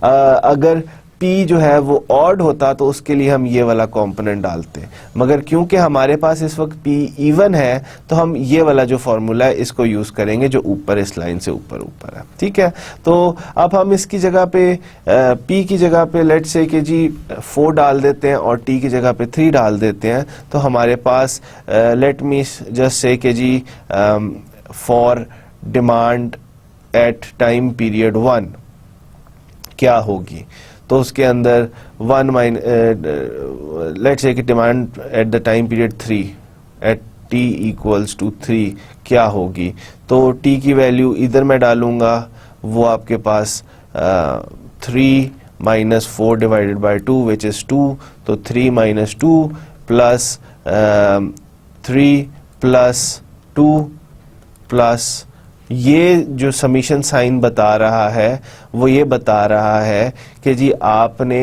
अगर P जो है वो ऑड होता तो उसके लिए हम ये वाला कंपोनेंट डालते, मगर क्योंकि हमारे पास इस वक्त P इवन है तो हम ये वाला जो फॉर्मूला है इसको यूज करेंगे जो ऊपर इस लाइन से ऊपर है। ठीक है, तो अब हम इसकी जगह पे P की जगह पे लेट्स से कि जी 4 डाल देते हैं और T की जगह पे 3 डाल देते हैं। तो हमारे पास लेट मी जस्ट से कि जी for demand at time period 1 क्या होगी, तो उसके अंदर 1 लेट्स से कि demand at the time period 3 at T equals to 3 क्या होगी। तो T की वैल्यू इधर मैं डालूंगा, वो आपके पास 3 minus 4 divided by 2 which is 2। तो 3 माइनस 2 प्लस 3 प्लस 2 प्लस ये जो समीशन साइन बता रहा है वो ये बता रहा है कि जी आपने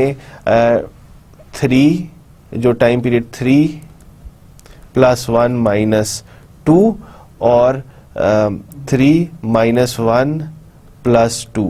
3 जो टाइम पीरियड 3 प्लस 1 माइनस 2 और 3 माइनस 1 प्लस 2,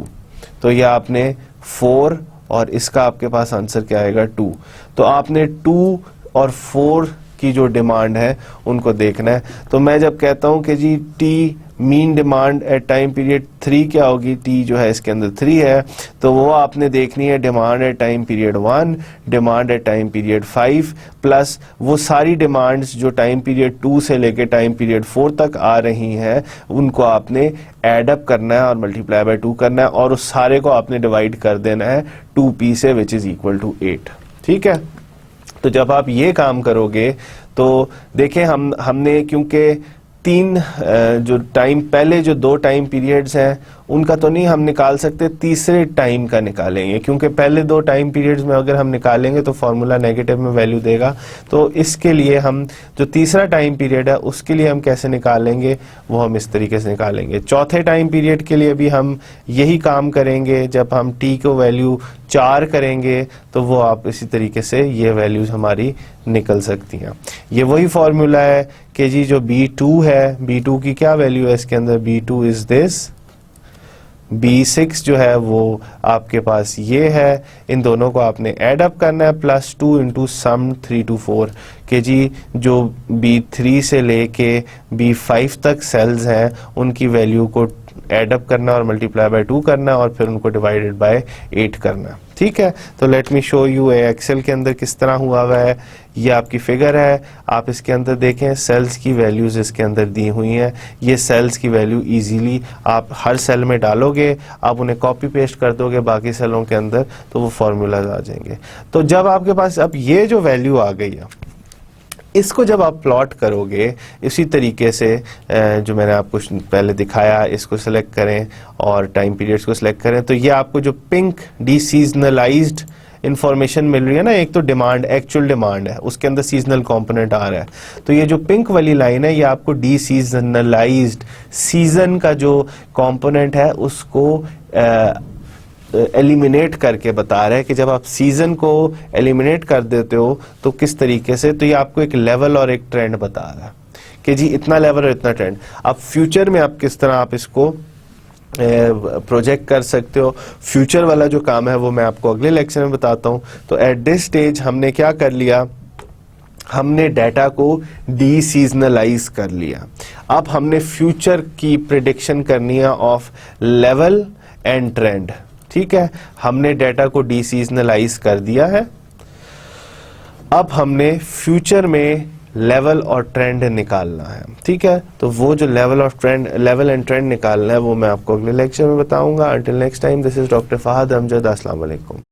तो ये आपने 4 और इसका आपके पास आंसर क्या आएगा 2। तो आपने 2 और 4 की जो डिमांड है उनको देखना है। तो मैं जब कहता हूं कि जी T mean demand at time period 3 क्या होगी, T जो है इसके अंदर 3 है, तो वो आपने देखनी है demand at time period 1, demand at time period 5 plus वो सारी डिमांड्स जो टाइम पीरियड 2 से लेके टाइम पीरियड 4 तक आ रही हैं उनको आपने एड अप करना है और मल्टीप्लाई बाय 2 करना है और उस सारे को आपने डिवाइड कर देना है 2P से विच इज इक्वल टू 8। ठीक है, तो जब आप ये काम करोगे तो देखें हमने क्योंकि 3 जो टाइम पहले जो 2 टाइम पीरियड्स हैं उनका तो नहीं हम निकाल सकते, तीसरे टाइम का निकालेंगे, क्योंकि पहले 2 टाइम पीरियड्स में अगर हम निकालेंगे तो फॉर्मूला नेगेटिव में वैल्यू देगा। तो इसके लिए हम जो तीसरा टाइम पीरियड है उसके लिए हम कैसे निकालेंगे, वो हम इस तरीके से निकालेंगे। चौथे टाइम पीरियड के लिए भी हम यही काम करेंगे, जब हम T को वैल्यू 4 करेंगे तो वो आप इसी तरीके से ये वैल्यूज हमारी निकल सकती हैं। ये वही फॉर्मूला है कि जी जो B2 है, B2 की क्या वैल्यू है इसके अंदर, B2 इज दिस B6 जो है वो आपके पास ये है, इन दोनों को आपने ऐड अप करना है, +2 इंटू सम 3 to 4 कि जी जो B3 से लेके B5 तक सेल्स हैं उनकी वैल्यू को ऐड अप करना और मल्टीप्लाई बाय 2 करना और फिर उनको डिवाइडेड बाय 8 करना। ठीक है, तो let me show you Excel के अंदर किस तरह हुआ है। ये आपकी फिगर है, आप इसके अंदर देखें सेल्स की वैल्यूज इसके अंदर दी हुई हैं। ये सेल्स की वैल्यू इजीली आप हर सेल में डालोगे, आप उन्हें कॉपी पेस्ट कर दोगे बाकी सेलों के अंदर तो वो फार्मूलाज आ जाएंगे। तो जब आपके पास अब ये जो वैल्यू आ गई है, इसको जब आप प्लॉट करोगे इसी तरीके से जो मैंने आपको पहले दिखाया, इसको सिलेक्ट करें और टाइम पीरियड्स को सिलेक्ट करें, तो ये आपको जो पिंक डीसीजनलाइज्ड इंफॉर्मेशन मिल रही है ना, एक तो डिमांड एक्चुअल डिमांड है, उसके अंदर सीजनल कंपोनेंट आ रहा है, तो ये जो पिंक वाली लाइन है ये आपको डीसीजनलाइज्ड सीजन का जो कंपोनेंट है उसको एलिमिनेट करके बता रहा है कि जब आप सीजन को एलिमिनेट कर देते हो तो किस तरीके से, तो ये आपको एक लेवल और एक ट्रेंड बता रहा है कि जी इतना लेवल और इतना ट्रेंड। अब फ्यूचर में आप किस तरह आप इसको प्रोजेक्ट कर सकते हो, फ्यूचर वाला जो काम है वो मैं आपको अगले लेक्चर में बताता हूं। तो एट दिस स्टेज हमने क्या कर लिया, हमने डाटा को डीसीजनलाइज कर लिया। अब हमने फ्यूचर की प्रिडिक्शन करनी है ऑफ लेवल एंड ट्रेंड। ठीक है, हमने डाटा को डीसीजनलाइज कर दिया है, अब हमने फ्यूचर में लेवल और ट्रेंड निकालना है। ठीक है, तो वो जो लेवल एंड ट्रेंड निकालना है वो मैं आपको अगले लेक्चर में बताऊंगा। Until next time, this is doctor Fahad Amjad. अस्सलाम वालेकुम।